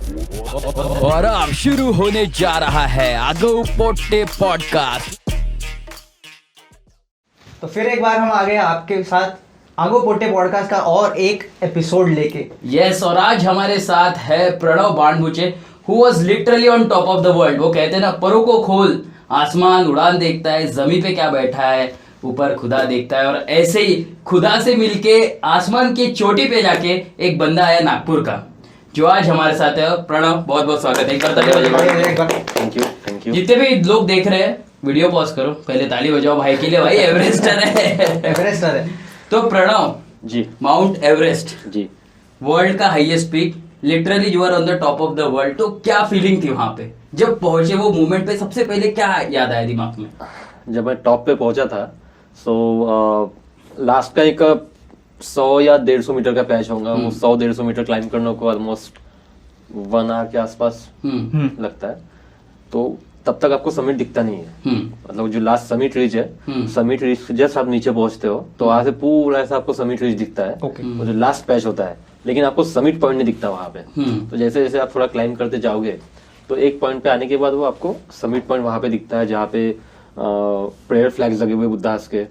और अब शुरू होने जा रहा है आगो पोट्टे पॉडकास्ट। तो फिर एक बार हम आ गए आपके साथ आगो पोट्टे पॉडकास्ट का और एक एपिसोड लेके। यस, और आज हमारे साथ है Pranav Banbuche, who was literally on top of the world. वो कहते हैं ना, परों को खोल, आसमान उड़ान देखता है, जमीन पे क्या बैठा है, ऊपर खुदा देखता है। और ऐसे ही खुदा से मिलके आसमान की चोटी पे जाके एक बंदा आया नागपुर का, जो आज हमारे साथ है। प्रणव, बहुत बहुत स्वागत है। एक बार ताली बजाओ। Thank you. जितने भी लोग देख रहे हैं, वीडियो पॉज करो, पहले ताली बजाओ भाई के लिए। भाई एवरेस्टर है। तो Pranav ji, Mount Everest ji, world का highest peak, literally you are on the top of the world. तो क्या फीलिंग थी वहां पे जब पहुंचे? वो मूवमेंट पे सबसे पहले क्या याद आया दिमाग में? जब मैं टॉप पे पहुंचा था, सो लास्ट का एक 100 या 150 मीटर का पैच होगा। वो 100-150 मीटर क्लाइंब करने को ऑलमोस्ट 1 आवर के आसपास लगता है। तो तब तक आपको समिट दिखता नहीं है। मतलब जो लास्ट समिट रिज है, समिट रिज जस्ट आप नीचे पहुंचते हो तो वहां से पूरा ऐसा आपको समिट रिज दिखता है। और जो लास्ट पैच होता है, लेकिन आपको समिट पॉइंट नहीं दिखता वहां पे। तो जैसे जैसे आप थोड़ा क्लाइंब करते जाओगे तो एक पॉइंट पे आने के बाद वो आपको समिट पॉइंट वहां पे दिखता है, जहाँ पे प्रेयर फ्लैग्स लगे हुए बुद्धास के,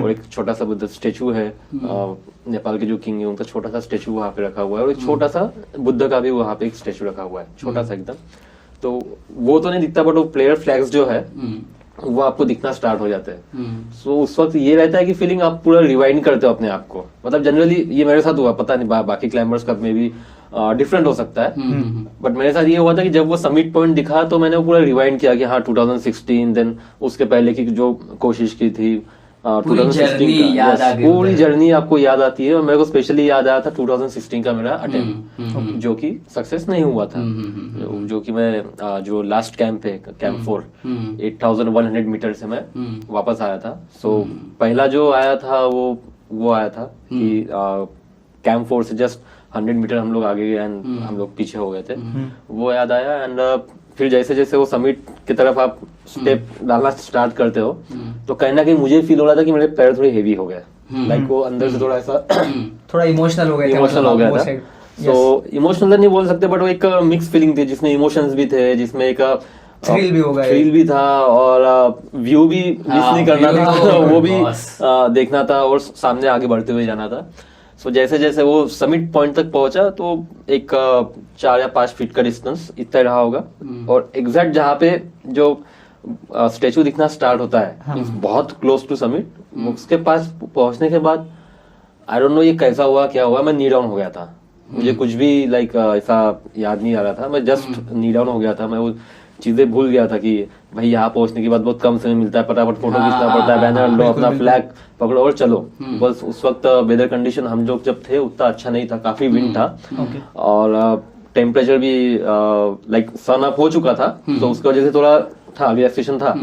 और एक छोटा सा बुद्ध स्टेचू है। नेपाल के जो किंग है उनका छोटा सा स्टेचू वहां पे रखा हुआ है, और एक छोटा सा बुद्ध का भी वहां पे एक स्टेचू रखा हुआ है, छोटा सा एकदम। तो वो तो नहीं दिखता, बट वो प्लेयर फ्लैग्स जो है वो आपको दिखना स्टार्ट हो जाते हैं। सो उस वक्त ये रहता है कि फीलिंग आप पूरा रिवाइंड करते हो अपने आप को। मतलब जनरली ये मेरे साथ हुआ, पता नहीं बाकी क्लाइंबर्स का में भी डिफरेंट हो सकता है, बट मेरे साथ ये हुआ था कि जब वो समिट पॉइंट दिखा तो मैंने वो पूरा रिवाइंड किया कि हाँ 2016, देन उसके पहले की जो कोशिश की थी 2016 का, पूरी जर्नी आपको याद आती है। और मेरे को स्पेशली याद आया था 2016 का मेरा अटेम्प्ट, जो कि सक्सेस नहीं हुआ था। जो कि मैं जो लास्ट कैंप है, कैंप 4, 8100 मीटर से मैं वापस आया था। सो पहला जो आया था वो आया था कि कैंप 4 से जस्ट 100 मीटर हम लोग आगे गए एंड हम लोग पीछे हो गए थे। वो याद आया। एंड फिर जैसे जैसे वो समिट की तरफ आप स्टेप डालना स्टार्ट करते हो तो कहीं ना कहीं मुझे फील हो रहा था कि मेरे पैर थोड़े हेवी हो गए। लाइक वो अंदर से थोड़ा ऐसा थोड़ा इमोशनल हो गया था। सो इमोशनल नहीं बोल सकते, बट वो एक मिक्स फीलिंग थी जिसमें इमोशंस भी थे, जिसमें एक थ्रिल भी होगा, थ्रिल भी था, और व्यू भी मिस नहीं करना था, वो भी देखना था और सामने आगे बढ़ते हुए जाना था। सो जैसे जैसे वो समिट पॉइंट तक पहुंचा तो एक 4 या 5 फीट का डिस्टेंस इतना रहा होगा, और एग्जैक्ट जहाँ पे जो स्टेचू दिखना स्टार्ट होता है, बहुत क्लोज टू समिट, उसके पास पहुंचने के बाद आई डोंट नो ये कैसा हुआ क्या हुआ, मैं नी डाउन हो गया था। मुझे कुछ भी ऐसा याद नहीं आ रहा था, मैं जस्ट नी डाउन हो गया था। मैं वो चीजें भूल गया था कि भाई यहाँ पहुंचने के बाद बहुत कम समय मिलता है, फटाफट फोटो खींचना पड़ता है, बैनर लो, अपना फ्लैग पकड़ो और चलो। बस उस वक्त वेदर कंडीशन हम लोग जब थे उतना अच्छा नहीं था, काफी विंड था, और टेम्परेचर भी लाइक सन अप हो चुका था, तो उसकी वजह से थोड़ा था, रिलैक्सेशन था।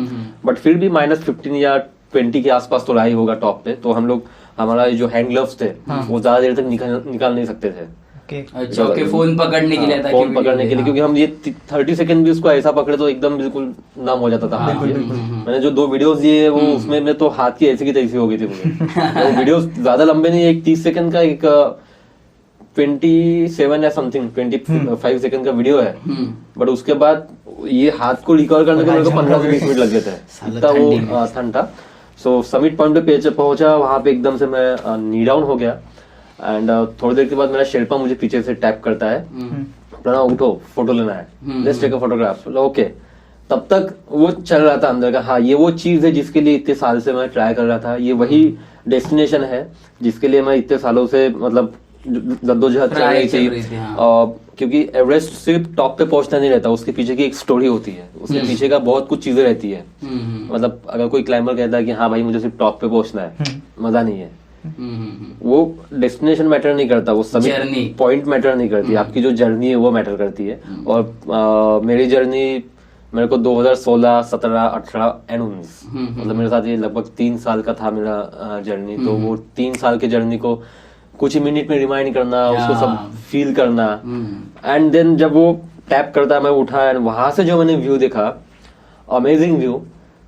बट फिर भी -15 या 20 के आसपास तो रहा ही होगा टॉप पे। तो हम लोग, हमारा जो हैंड ग्लव्स थे वो ज्यादा देर तक निकाल नहीं सकते थे। अच्छा, ओके, फोन पकड़ने के लिए था, फोन पकड़ने के लिए, क्योंकि हम ये 30 सेकंड भी उसको ऐसा पकड़े तो एकदम बिल्कुल नम हो जाता था। मैंने जो 2 वीडियोस दिए वो उसमें मैं तो हाथ की ऐसी की तैसी हो गई थी मुझे। वो वीडियोस ज्यादा लंबे नहीं, एक 30 सेकंड का, एक 27 या समथिंग 25 सेकंड का वीडियो है, बट उसके बाद ये हाथ को रिकवर करने को मेरे को 15 से 20 मिनट लग गए थे, इतना वो ठंड था। सो समिट पॉइंट पे पहुंचा, वहां पे एकदम से मैं नी डाउन हो गया। एंड थोड़ी देर के बाद मेरा शेरपा मुझे पीछे से टैप करता है, प्रणव उठो, फोटो लेना है, let's take a photograph. Okay, तब तक वो चल रहा था अंदर का, हाँ ये वो चीज है जिसके लिए इतने साल से मैं ट्राई कर रहा था, ये वही डेस्टिनेशन है जिसके लिए मैं इतने सालों से मतलब जद्दोजहद चल रही थी। क्योंकि एवरेस्ट सिर्फ टॉप पे पहुंचना नहीं रहता, उसके पीछे की एक स्टोरी होती है, उसके पीछे का बहुत कुछ चीजें रहती है। मतलब अगर कोई क्लाइंबर कहता है कि हाँ भाई मुझे सिर्फ टॉप पे पहुंचना है, मजा नहीं है। वो डेस्टिनेशन मैटर नहीं करता, वो समिट पॉइंट मैटर नहीं करती, आपकी जो जर्नी है वो मैटर करती है। और मेरी जर्नी मेरे को 2016, 17, 18 एंड 19, मतलब मेरे साथ ये लगभग 3 साल का था मेरा जर्नी। तो वो 3 साल की जर्नी को कुछ ही मिनट में रिमाइंड करना, उसको सब फील करना, एंड देन जब वो टैप करता मैं उठा, एंड वहां से जो मैंने व्यू देखा, अमेजिंग व्यू।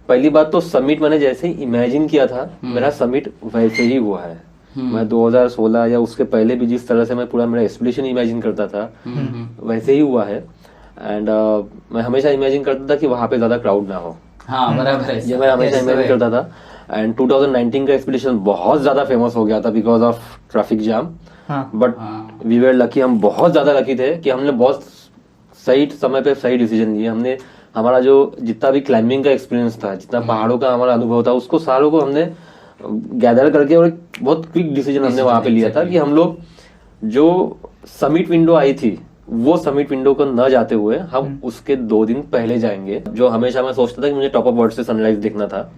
पहली बात तो समिट मैंने जैसे ही इमेजिन किया था, मेरा समिट वैसे ही हुआ है। मैं 2016 या उसके पहले भी जिस तरह से मैं पूरा मेरा एक्सपीडिशन इमेजिन करता था वैसे ही हुआ है। एंड मैं हमेशा इमेजिन करता था कि वहाँ पे ज्यादा क्राउड ना हो। हाँ बराबर है, ये मैं हमेशा इमेजिन करता था। एंड 2019 का एक्सपीडिशन बहुत ज्यादा फेमस हो गया था because of traffic jam. But we were lucky, हम बहुत ज्यादा लकी थे कि हमने बहुत सही समय पे सही डिसीजन लिए। हमने हमारा जो जितना भी क्लाइंबिंग का एक्सपीरियंस था, जितना पहाड़ों का हमारा अनुभव था, उसको सारों को हमने गैदर करके और एक बहुत क्विक डिसीजन हमने वहां पे लिया था कि हम लोग जो समिट विंडो आई थी वो समिट विंडो को न जाते हुए हम उसके 2 दिन पहले जाएंगे। जो हमेशा मैं सोचता था कि मुझे टॉप ऑफ वर्ल्ड से सनराइज देखना था,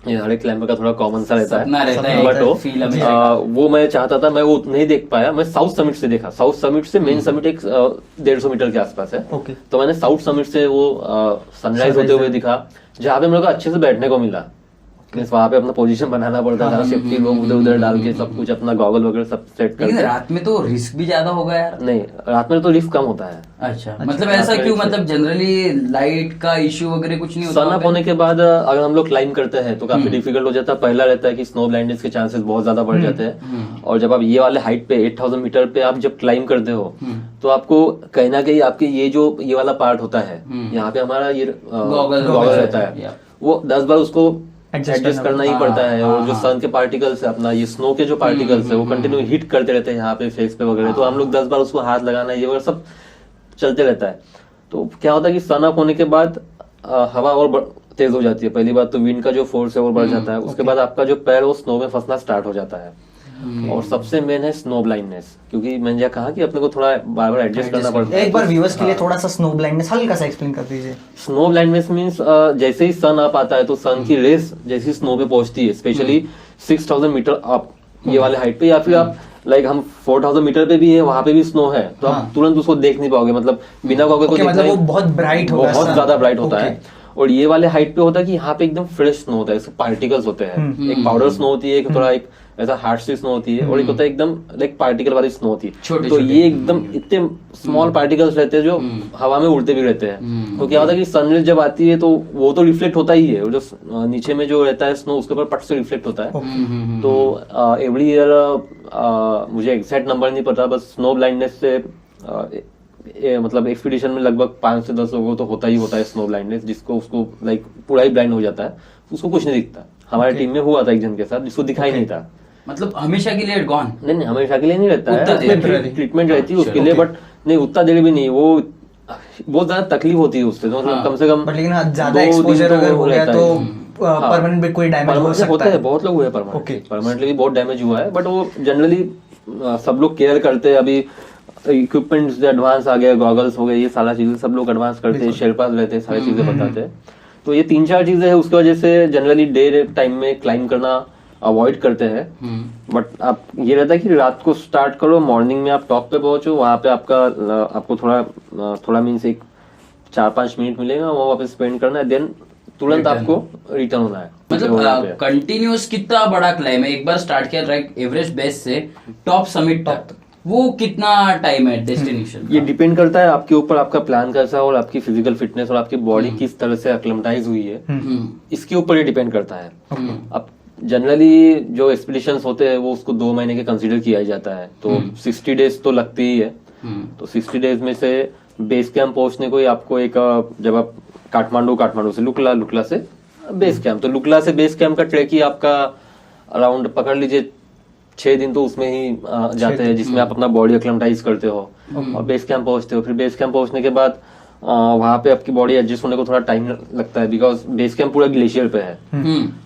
ये हर एक क्लाइंबर का थोड़ा कॉमन सा रहता है, बट वो मैं चाहता था, मैं वो नहीं देख पाया। मैं साउथ समिट से देखा, साउथ समिट से मेन समिट एक 150 मीटर के आसपास है, तो मैंने साउथ समिट से वो सनराइज होते हुए दिखा, जहाँ पे मेरे को अच्छे से बैठने को मिला। वहां पे अपना पोजीशन बनाना पड़ता था, सेफ्टी लोग उधर उधर डाल के सब कुछ अपना गॉगल वगैरह सब सेट करके। रात में तो रिस्क भी ज्यादा होगा यार। नहीं, रात में तो रिस्क कम होता है। अच्छा, मतलब ऐसा क्यों? मतलब जनरली लाइट का इश्यू वगैरह कुछ नहीं होता? सन अप होने के बाद अगर हम लोग क्लाइंब करते हैं तो काफी डिफिकल्ट हो जाता है। पहला रहता है कि स्नो ब्लाइंडनेस के चांसेस बहुत ज्यादा बढ़ जाते हैं, और जब आप ये वाले हाइट पे 8000 मीटर पे आप जब क्लाइंब करते हो तो आपको कहीं ना कहीं आपके ये वाला पार्ट होता है, यहाँ पे हमारा ये गॉगल रहता है, वो 10 बार उसको एडजस्ट करना ही पड़ता है। और जो सन के पार्टिकल्स है, अपना ये स्नो के जो पार्टिकल्स है, वो कंटिन्यू हिट करते रहते हैं यहाँ पे फेस पे वगैरह, तो हम लोग 10 बार उसको हाथ लगाना ये वगैरह सब चलते रहता है। तो क्या होता है कि सन अप होने के बाद हवा और तेज हो जाती है। पहली बात तो विंड का जो फोर्स है वो बढ़ जाता है, उसके बाद आपका जो पैर वो स्नो में फंसना स्टार्ट हो जाता है। और सबसे मेन है स्नो ब्लाइंडनेस, क्योंकि मैंने जो कहा कि अपने को थोड़ा बार बार एडजस्ट करना पड़ता है। एक बार व्यूअर्स के लिए थोड़ा सा स्नो ब्लाइंडनेस हल्का सा एक्सप्लेन कर दीजिए। स्नो ब्लाइंडनेस मींस जैसे ही सन अप आता है तो सन की रेस जैसी स्नो पे पहुंचती है, स्पेशली 6000 मीटर अप ये वाले हाइट पे, या फिर आप लाइक हम 4000 मीटर पे भी है, वहां पे भी स्नो है, तो आप तुरंत उसको देख नहीं पाओगे, मतलब बिना गॉगल को मतलब वो बहुत ब्राइट होगा, बहुत ज्यादा ब्राइट होता है। और ये वाले हाइट पे होता है कि यहाँ पे एकदम फ्रेश स्नो होता है, इसके पार्टिकल्स होते हैं। एक पाउडर स्नो होती है, एक थोड़ा एक ऐसा हार्ड सी स्नो होती है, और एक होता है एकदम लाइक पार्टिकल वाली स्नो होती है। तो ये एकदम इतने स्मॉल पार्टिकल्स रहते हैं जो हवा में उड़ते भी रहते हैं। तो क्या होता है कि सनराइज जब आती है तो वो तो रिफ्लेक्ट होता ही है, जो नीचे में जो रहता है स्नो उसके ऊपर पट से रिफ्लेक्ट होता है। तो एवरी ईयर मुझे एग्जैक्ट नंबर नहीं पता, बस स्नो ब्लाइंडनेस से मतलब एक्सपीडिशन में लगभग 5 से 10 लोगों को तो होता ही होता है स्नो ब्लाइंडनेस, जिसको उसको लाइक पूरा ही ब्लाइंड हो जाता है, उसको कुछ नहीं दिखता। हमारे टीम में हुआ था एक जन के साथ जिसको दिखाई नहीं था। मतलब हमेशा के लिए गॉन? नहीं, हमेशा के लिए नहीं रहता है, ट्रीटमेंट रहती है उसके लिए, बट नहीं उतना देर भी नहीं, वो बहुत ज्यादा तकलीफ होती है उससे, तो मतलब कम से कम लेकिन ज्यादा एक्सपोजर अगर हो गया तो परमानेंट भी कोई डैमेज हो सकता है। बहुत लोग हुए परमानेंटली भी बहुत डैमेज हुआ है, बट वो जनरली सब लोग केयर करते हैं। अभी इक्विपमेंट्स एडवांस आ गए, गॉगल्स हो गए, ये सारा चीजें सब लोग एडवांस करते हैं, शेरपास रहते हैं, सारी चीजें बताते हैं। तो ये 3-4 चीजें हैं, उसकी वजह से जनरली डे टाइम में क्लाइंब करना अवॉइड करते हैं। बट आप ये रहता है कि रात को स्टार्ट करो, मॉर्निंग में आप टॉप पे पहुंचो, वहां पे आपको थोड़ा मीन्स एक 4-5 मिनट मिलेगा, वो वहाँ पे स्पेंड करना है, देन तुरंत आपको रिटर्न होना है। मतलब कंटिन्यूस कितना बड़ा क्लाइम है? एक बार स्टार्ट किया राइट एवरेस्ट बेस से टॉप समिट तक, वो कितना टाइम है डेस्टिनेशन? ये डिपेंड करता है आपके ऊपर, आपका प्लान कैसा है और आपकी फिजिकल फिटनेस और आपकी बॉडी किस तरह से एक्लेमेटाइज हुई है, इसके ऊपर ये डिपेंड करता है। अब जनरली जो एक्सपीडिशंस होते हैं वो उसको 2 महीने के कंसीडर किया जाता है, तो 60 डेज तो लगती ही है। तो 60 डेज में से बेस कैंप पहुंचने को ही आपको एक, जब आप काठमांडू से लुकला से बेस कैंप, तो लुकला से बेस कैंप का ट्रैक ही आपका अराउंड पकड़ लीजिए 6 दिन तो उसमें ही जाते हैं, जिसमें आप अपना बॉडी एक्लेमेटाइज करते हो और बेस कैंप पहुंचते हो। फिर बेस कैंप पहुंचने के बाद वहां पे आपकी बॉडी एडजस्ट होने को थोड़ा टाइम लगता है, बिकॉज बेस कैंप पूरा ग्लेशियर पे है।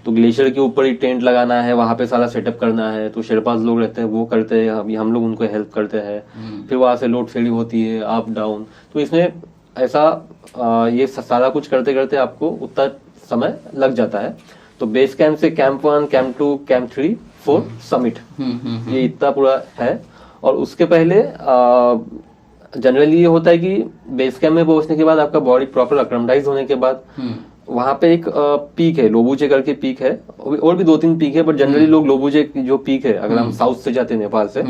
तो ग्लेशियर के ऊपर ही टेंट लगाना है, वहां पे सारा सेटअप करना है, तो शेरपास लोग रहते हैं वो करते हैं, अभी हम लोग उनको हेल्प करते हैं। फिर वहां से लोड शेयरिंग होती है, अप डाउन, तो इसमें ऐसा ये सारा कुछ करते करते आपको उतना समय लग जाता है। तो बेस कैंप से कैंप 1, कैंप 2, कैंप 3, 4 समिट, ये इतना पूरा है। और उसके पहले जनरली ये होता है कि बेस कैंप में पहुंचने के बाद आपका बॉडी प्रॉपर एक्लेमेटाइज होने के बाद वहां पे एक पीक है, लोबुचे करके पीक है, और भी 2-3 पीक है, बट जनरली लोग लोबुचे जो पीक है, अगर हम साउथ से जाते हैं नेपाल से,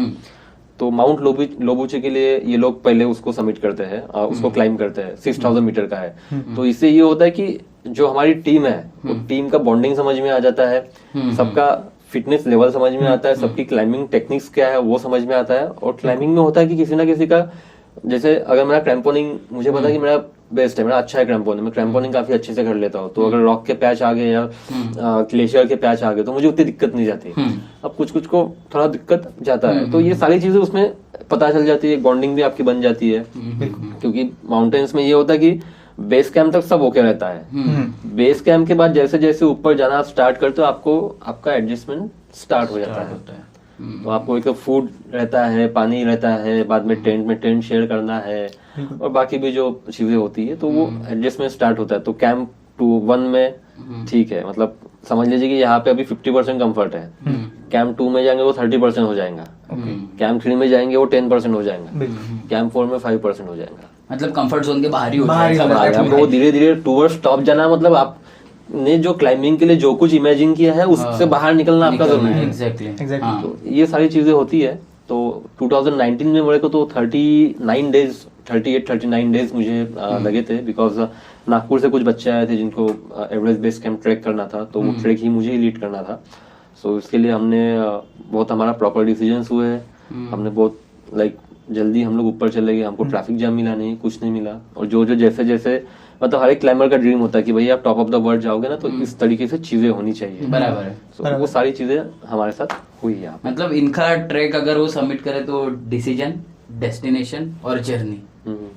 तो माउंट लोबुचे के लिए ये लोग पहले उसको समिट करते हैं, उसको क्लाइंब करते हैं, 6000 मीटर का है। तो इससे ये होता है कि जो हमारी टीम है वो टीम का बॉन्डिंग समझ में आ जाता है, सबका फिटनेस लेवल समझ में आता है, सबकी क्लाइंबिंग टेक्निक्स क्या है वो समझ में आता है। और क्लाइंबिंग में होता है कि किसी ना किसी का, जैसे अगर मेरा क्रैम्पोनिंग, मुझे पता है कि मेरा बेस्ट है, मेरा अच्छा है क्रैम्पोनिंग, मैं क्रैम्पोनिंग काफी अच्छे से कर लेता हूँ, तो अगर रॉक के पैच आ गए या ग्लेशियर के पैच आ गए तो मुझे उतनी दिक्कत नहीं जाती। अब कुछ कुछ को थोड़ा दिक्कत जाता है, तो ये सारी चीजें उसमें पता चल जाती है, बॉन्डिंग भी आपकी बन जाती है। क्योंकि माउंटेन्स में ये होता है कि बेस कैंप तक सब ओके रहता है, बेस कैंप के बाद जैसे जैसे ऊपर जाना स्टार्ट करते हो आपको आपका एडजस्टमेंट स्टार्ट हो जाता है। तो आपको एक फूड रहता है, पानी रहता है, बाद में टेंट शेयर करना है और बाकी भी जो चीजें होती है, तो वो एडजस्टमेंट स्टार्ट होता है। तो कैंप 1 में ठीक है, मतलब समझ लीजिए कि यहाँ पे अभी 50% कंफर्ट है, कैंप 2 में जाएंगे वो 30% हो जाएगा, कैंप 3 में जाएंगे वो 10% हो जाएगा, कैंप 4 में 5% हो जाएगा। मतलब कंफर्ट जोन के बाहर ही हो जाएगा। वो धीरे धीरे टूवर्ड्स टॉप जाना, मतलब आपने जो क्लाइंबिंग के लिए जो कुछ इमेजिन किया है उससे बाहर निकलना आपका जरूरी है। एग्जैक्टली। तो ये सारी चीजें होती है। तो 2019 में मेरे को तो 38-39 डेज मुझे लगे थे, बिकॉज नागपुर से कुछ बच्चे आए थे जिनको एवरेस्ट बेस कैंप ट्रैक करना था, तो वो ट्रैक ही मुझे ही लीड करना था। सो इसके लिए हमने बहुत हमारा प्रॉपर डिसीजंस हुए, हमने बहुत जल्दी हम लोग ऊपर चले गए, हमको ट्रैफिक जाम मिला नहीं, कुछ नहीं मिला। और जो जैसे जैसे मतलब हर एक क्लाइंबर का ड्रीम होता है कि भाई आप टॉप ऑफ द वर्ल्ड जाओगे ना, तो इस तरीके से चीजें होनी चाहिए। बराबर है। So, वो सारी चीजें हमारे साथ हुई है। मतलब इनका ट्रैक अगर वो सबमिट करे तो डिसीजन, डेस्टिनेशन और जर्नी,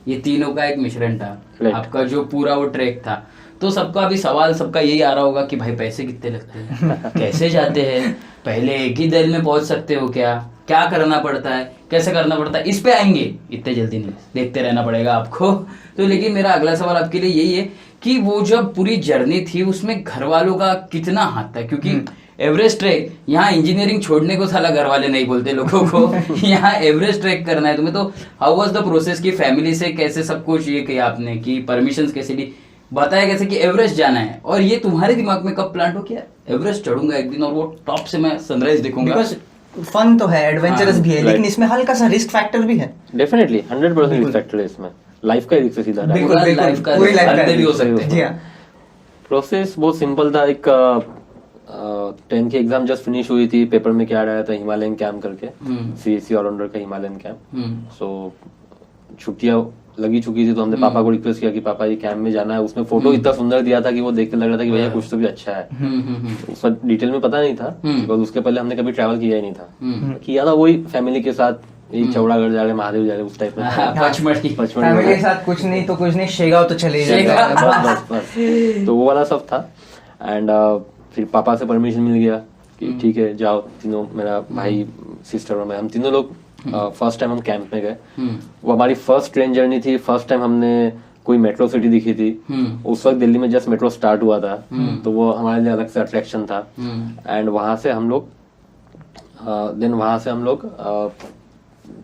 ये तीनों का एक मिश्रण था आपका जो पूरा वो ट्रैक था। तो सबका अभी सवाल सबका यही आ रहा होगा कि भाई पैसे कितने लगते हैं, कैसे जाते हैं, पहले एक ही दिन में पहुंच सकते हो क्या करना पड़ता है, कैसे करना पड़ता है, इस पे आएंगे, इतने जल्दी नहीं, देखते रहना पड़ेगा आपको। तो लेकिन मेरा अगला सवाल आपके लिए यही है कि वो जब पूरी जर्नी थी उसमें घर वालों का कितना हाथ था, क्योंकि एवरेस्ट ट्रैक, यहाँ इंजीनियरिंग छोड़ने को साला घर वाले नहीं बोलते लोगों को, यहाँ एवरेस्ट ट्रैक करना है तुम्हें। तो हाउ वाज द प्रोसेस की फैमिली से कैसे सब कुछ ये किया आपने, कि परमिशन कैसे ली, बताया कैसे कि एवरेस्ट जाना है, और ये तुम्हारे दिमाग में कब प्लांट हो किया एवरेस्ट चढ़ूंगा एक दिन और वो टॉप से मैं सनराइज देखूंगा? फन तो है, एडवेंचरस भी है, लेकिन इसमें हल्का सा रिस्क फैक्टर भी है। डेफिनेटली 100% रिस्क फैक्टर है इसमें, लाइफ का रिस्क सीधा लाइफ का भी हो सकते हैं। प्रोसेस बहुत सिंपल था। एक 10 की एग्जाम जस्ट फिनिश हुई थी, पेपर में क्या आया था हिमालयन कैंप करके, CSC ऑलराउंडर का हिमालयन कैंप। सो छुट्टियां लगी चुकी थी, तो हमने पापा को रिक्वेस्ट किया कि पापा ये कैंप में जाना है। उसमें फोटो इतना सुंदर दिया था कि वो देख के लग रहा था कि भैया कुछ तो भी अच्छा है। उसका डिटेल में पता नहीं था, बिकॉज उसके पहले हमने कभी ट्रैवल किया ही नहीं था। किया था वही फैमिली के साथ, यही चौड़ागढ़ जा रहे, महादेव जा रहे, उस टाइप में पचमढ़ी फैमिली के साथ कुछ नहीं तो कुछ नहीं, शेगांव तो चले जाएगा, बस तो वो वाला सब था। एंड फिर पापा से परमिशन मिल गया कि ठीक है जाओ तीनों, मेरा भाई, सिस्टर और मैं, हम तीनों लोग फर्स्ट टाइम हम कैंप में गए। वो हमारी फर्स्ट ट्रेन जर्नी थी, फर्स्ट टाइम हमने कोई मेट्रो सिटी दिखी थी। उस वक्त दिल्ली में जस्ट मेट्रो स्टार्ट हुआ था, तो वो हमारे लिए अलग से अट्रैक्शन था। एंड वहां से हम लोग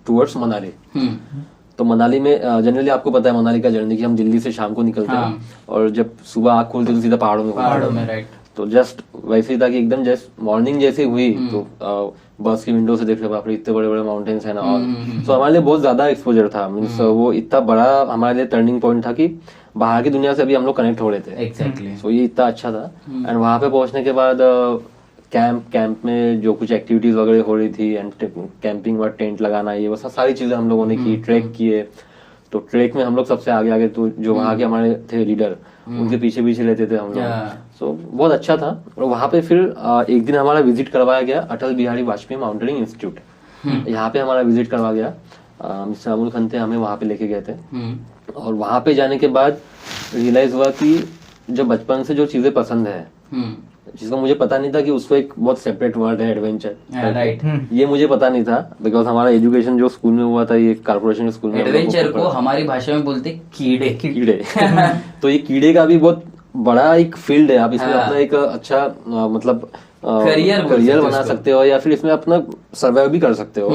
टूवर्ड्स मनाली। तो मनाली में जनरली आपको पता है मनाली का जर्नी कि हम दिल्ली से शाम को निकलते हैं, और जब सुबह आँख खोलते तो सीधा पहाड़ों में राइट। तो जस्ट वैसे ही था कि एकदम जस्ट मॉर्निंग जैसे हुई तो बस की विंडो से देख रहे बाप रे इतने बड़े बड़े माउंटेन्स हैं ना, और तो हमारे लिए बहुत ज्यादा एक्सपोजर था। मीन्स वो इतना बड़ा हमारे लिए टर्निंग पॉइंट था कि बाहर की दुनिया से अभी हम लोग कनेक्ट हो रहे थे। एग्जैक्टली। सो ये इतना अच्छा था। एंड वहां पे पहुंचने के बाद कैंप में जो कुछ एक्टिविटीज वगैरह हो रही थी, एंड कैंपिंग और टेंट लगाना, ये वो सारी चीजें हम लोगों ने की, ट्रैक किए। तो ट्रैक में हम लोग सबसे आगे, तो जो वहाँ के हमारे थे लीडर, उनके पीछे रहते थे हम लोग। सो बहुत अच्छा था। और वहाँ पे फिर एक दिन हमारा विजिट करवाया गया अटल बिहारी वाजपेयी माउंटेनिंग इंस्टीट्यूट। यहाँ पे हमारा विजिट करवा गया, मिस्टर अमूल खंते हमें वहाँ पे लेके गए थे। और वहाँ पे जाने के बाद रियलाइज हुआ कि जो बचपन से जो चीजें पसंद है, जिसका मुझे पता नहीं था कि उसको एक बहुत सेपरेट वर्ड है एडवेंचर, राइट। ये मुझे पता नहीं था, बिकॉज हमारा एजुकेशन जो स्कूल में हुआ था, ये कॉर्पोरेशन स्कूल में, एडवेंचर को हमारी भाषा में बोलते कीड़े। तो ये कीड़े का भी बहुत बड़ा एक फील्ड है। आप इसमें अपना एक अच्छा मतलब करियर बना सकते हो, या फिर इसमें अपना सर्वाइव भी कर सकते हो,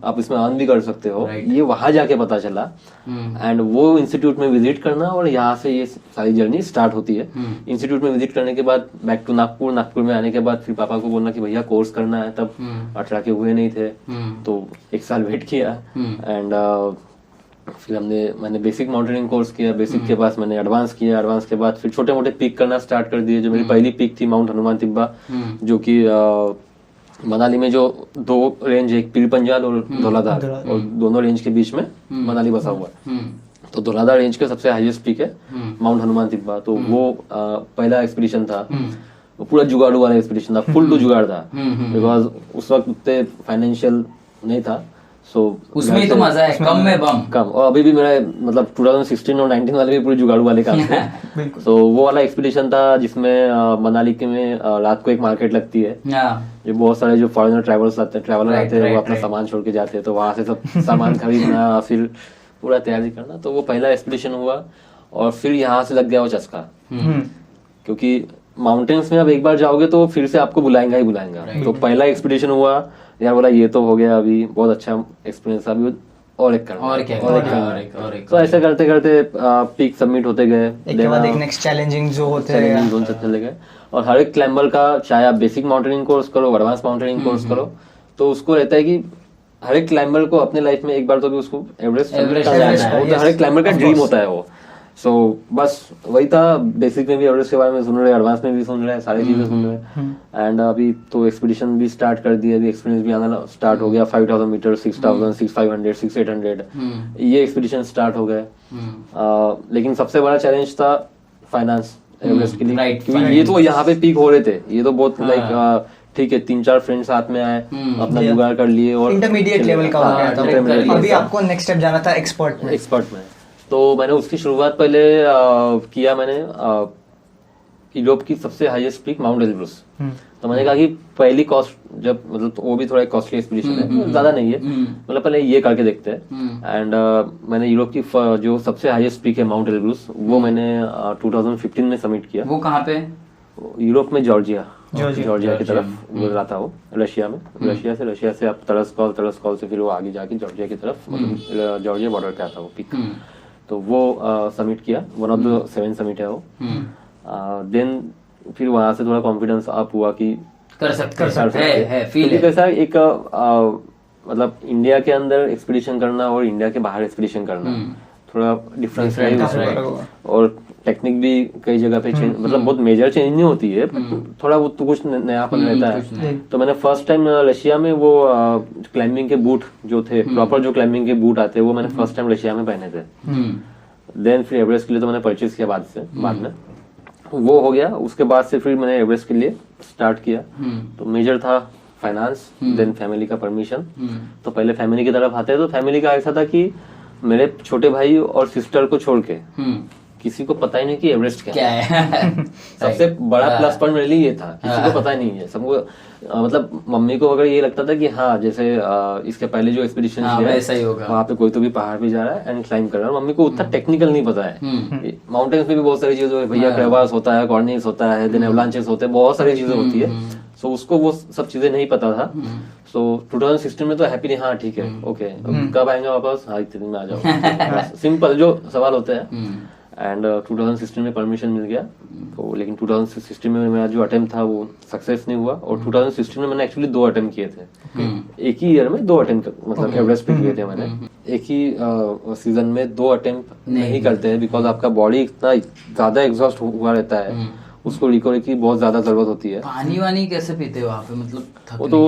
आप इसमें अर्न भी कर सकते हो। ये वहां जाके पता चला। एंड वो इंस्टीट्यूट में विजिट करना, और यहाँ से ये सारी जर्नी स्टार्ट होती है। इंस्टीट्यूट में विजिट करने के बाद बैक टू नागपुर में आने के बाद फिर पापा को बोलना कि भैया कोर्स करना है। तब 18 के हुए नहीं थे, तो 1 साल वेट किया। एंड फिर मैंने बेसिक माउंटेनिंग कोर्स किया, बेसिक के बाद मैंने एडवांस किया, एडवांस के बाद फिर छोटे मोटे पीक करना स्टार्ट कर दिए। जो मेरी पहली पीक थी माउंट हनुमान तिब्बा, जो कि मनाली में जो दो रेंज है, एक पीर पंजाल और धौलाधार, और दोनों रेंज के बीच में मनाली बसा हुआ है। तो धौलाधार रेंज के सबसे हाईएस्ट पीक है माउंट हनुमान तिब्बा। तो वो पहला एक्सपीडिशन था, वो पूरा जुगाड़ू वाला एक्सपीडिशन था, फुल टू जुगाड़ था, बिकॉज उस वक्त उतने फाइनेंशियल नहीं था। सो उसमें ही तो मजा है, कम में बम कम। और अभी भी मेरा मतलब 2016 और 19 वाले भी पूरे जुगाड़ू वाले काम थे। तो वो वाला एक्सपीडिशन था जिसमें मनाली के में रात को एक मार्केट लगती है, जो बहुत सारे जो फॉरेनर ट्रैवलर आते हैं वो अपना सामान छोड़ के जाते हैं, तो वहां से सब सामान खरीदना फिर पूरा तैयारी करना। तो वो पहला एक्सपीडिशन हुआ, और फिर यहाँ से लग गया वो चस्का, क्योंकि माउंटेन्स में अब एक बार जाओगे तो फिर से आपको बुलाएंगा ही बुलाएंगा। तो पहला एक्सपीडिशन हुआ यार, बोला ये तो हो गया, अभी बहुत अच्छा एक्सपीरियंस था, अभी और एक करना, और एक। तो ऐसे करते करते पीक सबमिट होते गए, एक के बाद एक नेक्स्ट चैलेंजिंग जो होते हैं जोन से चले गए। और हर एक क्लाइंबर का, चाहे आप बेसिक माउंटेनिंग कोर्स करो, एडवांस माउंटेनिंग कोर्स करो, तो उसको रहता है कि हर एक क्लाइंबर को अपने लाइफ में एक बार तो भी उसको एवरेस्ट जाना है। तो हर एक क्लाइंबर का ड्रीम होता है वो। सो बस वही था, बेसिक में भी एवरेस्ट के बारे में सुन रहे, एडवांस में भी सुन रहे, सारी चीजें सुन रहे। एंड अभी तो एक्सपीडिशन भी स्टार्ट कर दिया, अभी एक्सपीरियंस भी आना स्टार्ट हो गया। 5000 मीटर, 6000, 6500, 6800 ये एक्सपीडिशन स्टार्ट हो गए। लेकिन सबसे बड़ा चैलेंज था फाइनेंस एवरेस्ट के लिए, क्योंकि ये तो यहाँ पे पीक हो रहे थे, ये तो बहुत लाइक ठीक है, 3-4 फ्रेंड्स साथ में आए, अपना जुगाड़ कर लिए, और इंटरमीडिएट लेवल का हो गया था। अभी आपको नेक्स्ट स्टेप जाना था एक्सपर्ट में। तो मैंने उसकी शुरुआत पहले किया, मैंने यूरोप की सबसे हाईएस्ट पीक माउंट एल्ब्रूस। तो मैंने कहा कि पहली कॉस्ट जब मतलब, तो वो भी थोड़ा कॉस्टली एक्सपीडिशन है, ज्यादा नहीं है, मतलब पहले ये करके देखते हैं। एंड मैंने यूरोप की जो सबसे हाईएस्ट पीक है माउंट एल्ब्रूस, वो मैंने 2015 में सबमिट किया। वो कहाँ पे? यूरोप में जॉर्जिया की तरफ गुजरा रहा था वो, रशिया से आप तरस्कॉल से फिर वो आगे जाके जॉर्जिया की तरफ, मतलब जॉर्जिया बॉर्डर पे आता वो पीक। तो वो सबमिट किया, वन ऑफ द 7 समिट है वो। देन फिर वहां से थोड़ा कॉन्फिडेंस अप हुआ कि कर सकते हैं, फील कैसा एक मतलब इंडिया के अंदर एक्सपीडिशन करना और इंडिया के बाहर एक्सपीडिशन करना थोड़ा डिफरेंस है, और टेक्निक भी कई जगह पे चेंज, मतलब बहुत मेजर चेंज नहीं होती है, थोड़ा वो तो कुछ नयापन रहता है। तो मैंने फर्स्ट टाइम रशिया में वो क्लाइंबिंग के बूट जो थे, प्रॉपर जो क्लाइंबिंग के बूट आते हैं, वो मैंने फर्स्ट टाइम रशिया में पहने थे। देन फिर एवरेस्ट के लिए तो मैंने परचेज किया बाद में वो हो गया। उसके बाद से फिर मैंने एवरेस्ट के लिए स्टार्ट किया। तो मेजर था फाइनेंस, देन फैमिली का परमिशन। तो पहले फैमिली की तरफ आते हैं, तो फैमिली का ऐसा था कि मेरे छोटे भाई और सिस्टर को छोड़ के किसी को पता ही नहीं कि एवरेस्ट क्या है। सबसे बड़ा प्लस पॉइंट मेरे लिए ये था, किसी को पता ही नहीं है। सबको मतलब मम्मी को अगर ये लगता था कि हाँ जैसे इसके पहले जो एक्सपीडिशन वहाँ पे कोई तो भी पहाड़ पे जा रहा है एंड क्लाइंब कर रहा है, मम्मी को उतना टेक्निकल नहीं पता है। माउंटेन्स में भी बहुत सारी चीजें, भैया क्रेवास होता है, कॉर्निस होता है, देन एवलांचेस होते हैं, बहुत सारी चीजें होती है। सो उसको वो सब चीजें नहीं पता था। सो 2016 में तो हैप्पीली हाँ ठीक है, ओके कब आएंगे वापस, हाँ इतने दिन में आ जाओ, सिंपल जो सवाल होते हैं। एंड 2016 में परमिशन मिल गया। तो लेकिन 2016 में मेरा जो अटेम्प्ट था वो सक्सेस नहीं हुआ, और 2016 में मैंने एक्चुअली 2 अटेम्प्ट किए थे। एक ही ईयर में 2 अटेम्प्ट, मतलब एवरेस्ट पे किए थे मैंने। एक ही सीजन में 2 अटेम्प्ट नहीं करते हैं, बिकॉज आपका बॉडी इतना ज्यादा एग्जॉस्ट हुआ रहता है, उसको रिकवरी की बहुत ज्यादा जरूरत होती है। पानी वानी कैसे पीते हो वहाँ पे, मतलब वो तो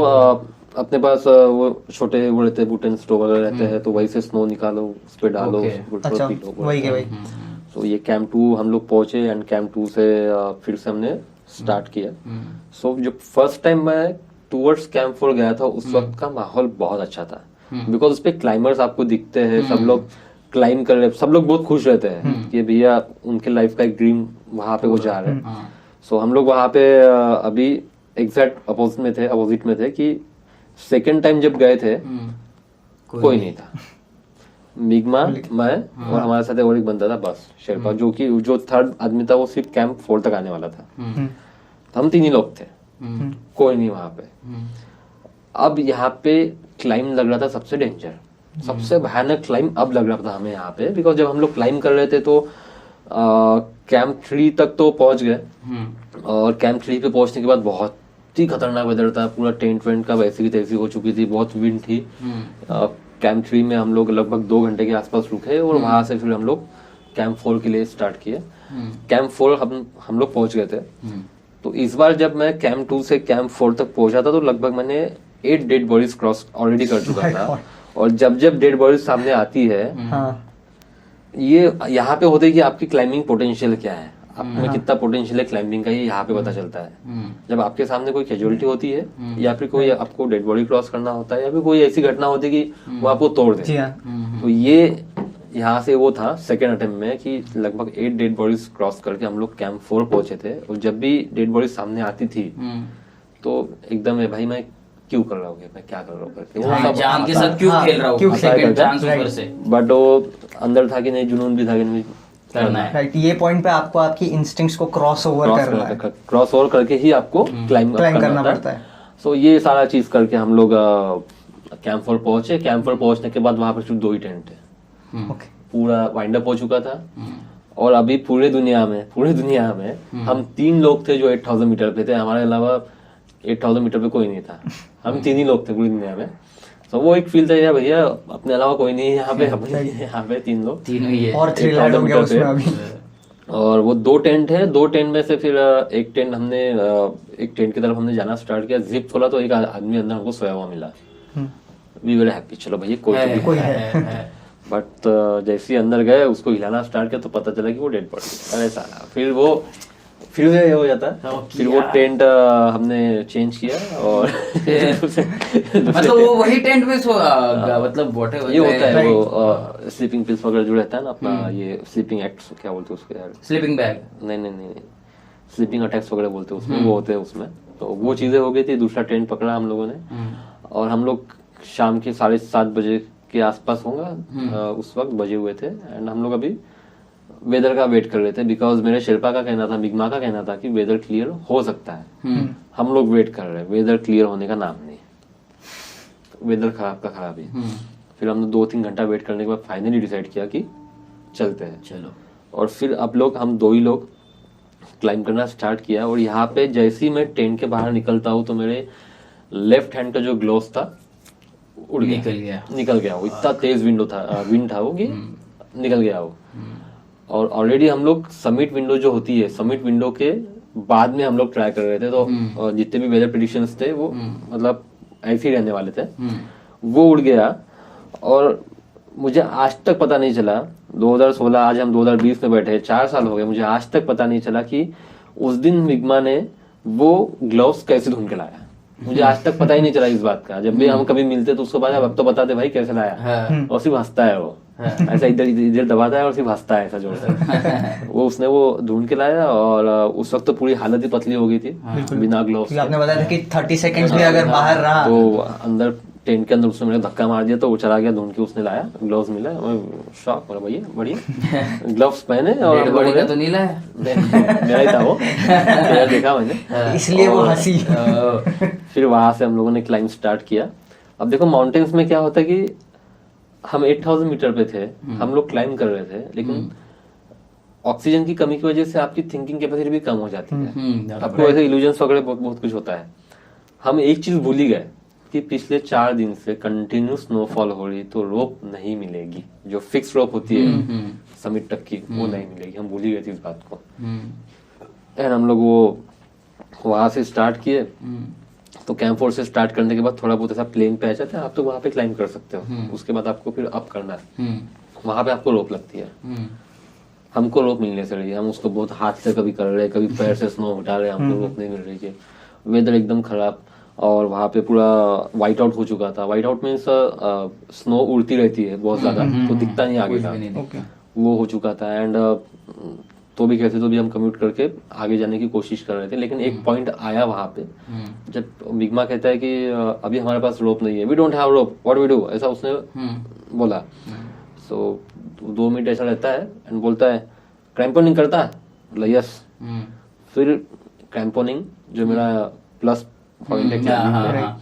अपने पास वो छोटे वो रहते हैं, बूटन स्टोव वगैरह रहते हैं, तो वही से स्नो निकालो, उस पे डालो, तो ये कैंप 2 हम लोग पहुंचे, एंड कैंप 2 से फिर से हमने स्टार्ट किया। सो जो फर्स्ट टाइम मैं टूवर्ड्स कैंप 4 गया था, उस वक्त का माहौल बहुत अच्छा था, बिकॉज उस पे क्लाइंबर्स आपको दिखते हैं, सब लोग क्लाइंब कर रहे हैं, सब लोग बहुत खुश रहते हैं कि भैया उनके लाइफ का एक ड्रीम वहां पे वो जा रहे हैं। सो हम लोग वहां पे अभी एग्जैक्ट अपोजिट में थे कि सेकेंड टाइम जब गए थे कोई नहीं था, मिगमा, मैं और हमारे साथ और एक बंदा था बस, शेरपा, जो थर्ड आदमी था वो सिर्फ कैंप 4 तक आने वाला था। तो हम 3 ही लोग थे, कोई नहीं वहां पे। अब यहाँ पे क्लाइम लग रहा था सबसे डेंजर, सबसे भयानक क्लाइम अब लग रहा था हमें यहाँ पे, बिकॉज जब हम लोग क्लाइम कर रहे थे तो कैंप 3 तक तो पहुंच गए, और कैंप 3 पे पहुंचने के बाद बहुत ही खतरनाक वेदर था, पूरा टेंट वेंट का वैसी की तैसी हो चुकी थी, बहुत विंड थी। कैंप 3 में हम लोग लगभग 2 घंटे के आसपास रुके, और वहां से फिर हम लोग कैंप 4 के लिए स्टार्ट किए। कैंप 4 हम लोग पहुंच गए थे। तो इस बार जब मैं कैंप 2 से कैंप 4 तक पहुंचा था तो लगभग मैंने 8 डेड बॉडीज क्रॉस ऑलरेडी कर चुका था। और जब जब डेड बॉडीज सामने आती है, ये यहाँ पे होता है कि आपकी क्लाइंबिंग पोटेंशियल क्या है, आप में कितना पोटेंशियल है क्लाइंबिंग का, ये यहाँ पे पता चलता है। जब आपके सामने कोई कैजुअलिटी होती है या फिर कोई आपको डेड बॉडी क्रॉस करना होता है या फिर कोई ऐसी घटना होती है कि वो आपको तोड़ दे, तो ये यहाँ से वो था सेकेंड अटेम्प्ट में कि लगभग 8 डेड बॉडीज क्रॉस करके हम लोग कैंप 4 पहुंचे थे। और जब भी डेड बॉडीज सामने आती थी तो एकदम है भाई मैं क्यों कर रहा हूँ, मैं क्या कर रहा हूँ करके, वो सब जान के साथ क्यों खेल रहा हूँ, सेकंड चांस ऊपर से। बट वो अंदर था कि नहीं, जुनून भी था कि नहीं करना है। राइट, ये पॉइंट पे आपको आपकी इंस्टिंक्ट्स को क्रॉस ओवर करके ही आपको क्लाइंब करना पड़ता है। सो ये सारा चीज करके हम लोग कैंप 4 पहुंचे। कैंप 4 पहुंचने के बाद वहां पर सिर्फ 2 ही टेंट थे, पूरा वाइंड अप हो चुका था। और अभी पूरे दुनिया में हम 3 लोग थे जो 8000 मीटर पे थे, हमारे अलावा 8000 मीटर पे कोई नहीं था, हम 3 ही लोग थे पूरी दुनिया में। तो वो एक फील था यार भैया अपने अलावा कोई नहीं है यहाँ पे, यहाँ पे 3 लोग, 3 ही है और थ्रिल ऐड हो गया उसमें अभी। और वो 2 टेंट है, 2 टेंट में से फिर एक टेंट की तरफ हमने जाना स्टार्ट किया। जिप खोला तो एक आदमी अंदर हमको सोया हुआ मिला। वी वेरी हैप्पी, चलो भैया कोई है। बट जैसे ही अंदर गए उसको हिलाना स्टार्ट किया तो पता चला कि वो डेड बॉडी। अरे साला, फिर ये हो जाता। फिर वो टेंट हमने चेंज किया और मतलब वो वही टेंट में मतलब ये होता है वो स्लीपिंग पिल्स वगैरह जो रहता है ना अपना, ये स्लीपिंग एक्ट्स क्या बोलते हैं उसको यार, स्लीपिंग बैग, नहीं स्लीपिंग अटैक्स वगैरह बोलते हैं उसमें, वो होते हैं उसमें। तो वो चीजें हो गई थी। दूसरा टेंट पकड़ा हम लोगों ने और हम लोग शाम के 7:30 बजे के आसपास होगा उस वक्त बजे हुए थे। एंड हम लोग अभी वेदर का वेट कर रहे थे, बिकॉज मेरे शेल्पा का कहना था, मिग्मा का कहना था कि वेदर क्लियर हो सकता है। हम लोग वेट कर रहे हैं, वेदर क्लियर होने का नाम नहीं, वेदर खराब का खराब ही। फिर हमने 2-3 घंटा वेट करने के बाद फाइनली डिसाइड किया कि चलते हैं, चलो। और फिर हम 2 ही लोग क्लाइंब करना स्टार्ट किया। और यहाँ पे जैसे ही मैं टेंट के बाहर निकलता हूँ तो मेरे लेफ्ट हैंड का जो ग्लोव्स था उड़ गया, निकल गया। वो इतना तेज विंड था वो कि निकल गया वो। और ऑलरेडी हम लोग समिट विंडो जो होती है, समिट विंडो के बाद में हम लोग ट्राई कर रहे थे। तो जितने भी वेदर प्रेडिक्शंस थे वो मतलब ऐसे ही रहने वाले थे। वो उड़ गया और मुझे आज तक पता नहीं चला, 2016 आज हम 2020 में बैठे, 4 साल हो गए, मुझे आज तक पता नहीं चला कि उस दिन मिग्मा ने वो ग्लव्स कैसे ढूंढ के लाया। मुझे आज तक पता ही नहीं चला इस बात का। जब भी हम कभी मिलते तो उसको बाद अब तो बता दे भाई कैसे लाया, और सिर्फ हंसता है वो, ऐसा इधर दबाता है और सिर्फ हंसता है ऐसा जोर से। उसने वो ढूंढ के लाया और उस वक्त तो पूरी हालत ही पतली हो गई थी बिना ग्लोव्स। आपने बताया था कि 30 सेकंड्स भी अगर बाहर रहा तो अंदर टेंट के अंदर उसने मेरे धक्का मार दिया तो वो चला गया, ढूंढ के उसने लाया, ग्लोव्स मिला। शॉक बोला भैया बढ़िया ग्लोव्स पहने और बॉडी का तो नहीं लाया, मेरा ही था वो, मेरा देखा मैंने, इसलिए वो हंसी। फिर वहां से हम लोगों ने क्लाइंब स्टार्ट किया। अब देखो माउंटेन्स में क्या होता है कि हम 8000 मीटर पे थे, हम लोग क्लाइंब कर रहे थे, लेकिन ऑक्सीजन की कमी की वजह से आपकी थिंकिंग कैपेसिटी भी कम हो जाती है, आपको ऐसे इल्यूजन्स वगैरह बहुत कुछ होता है। हम एक चीज भूल ही गए कि पिछले 4 दिन से कंटिन्यू स्नोफॉल हो रही, तो रोप नहीं मिलेगी, जो फिक्स रोप होती है समिट तक की वो नहीं मिलेगी। हम भूल ही गए थे इस बात को। एंड हम लोग वो वहां से स्टार्ट किए। तो कैंप 4 से स्टार्ट करने के बाद थोड़ा बहुत ऐसा प्लेन पे आ जाता है, आप तो वहां पे क्लाइंब कर सकते हो। उसके बाद आपको फिर अप करना है, वहां पे आपको रोप लगती है। हमको रोप मिलने से रही है, हम उसको बहुत हाथ से कभी कर रहे, कभी पैर से स्नो हटा रहे, हमको रोप नहीं मिल रही है। वेदर एकदम खराब और वहां पे पूरा व्हाइट आउट हो चुका था। व्हाइट आउट मीन्स स्नो उड़ती रहती है बहुत ज्यादा, तो दिखता नहीं आगे का, वो हो चुका था। एंड तो भी कैसे तो भी हम कम्यूट करके आगे जाने की कोशिश कर रहे थे। लेकिन एक पॉइंट आया वहां पे जब मिग्मा कहता है कि अभी हमारे पास रोप नहीं है, we don't have rope, what we do, ऐसा उसने बोला। सो 2 मिनट ऐसा रहता है एंड बोलता है क्रैम्पोनिंग करता है, यस। फिर क्रैम्पोनिंग जो मेरा प्लस पॉइंट है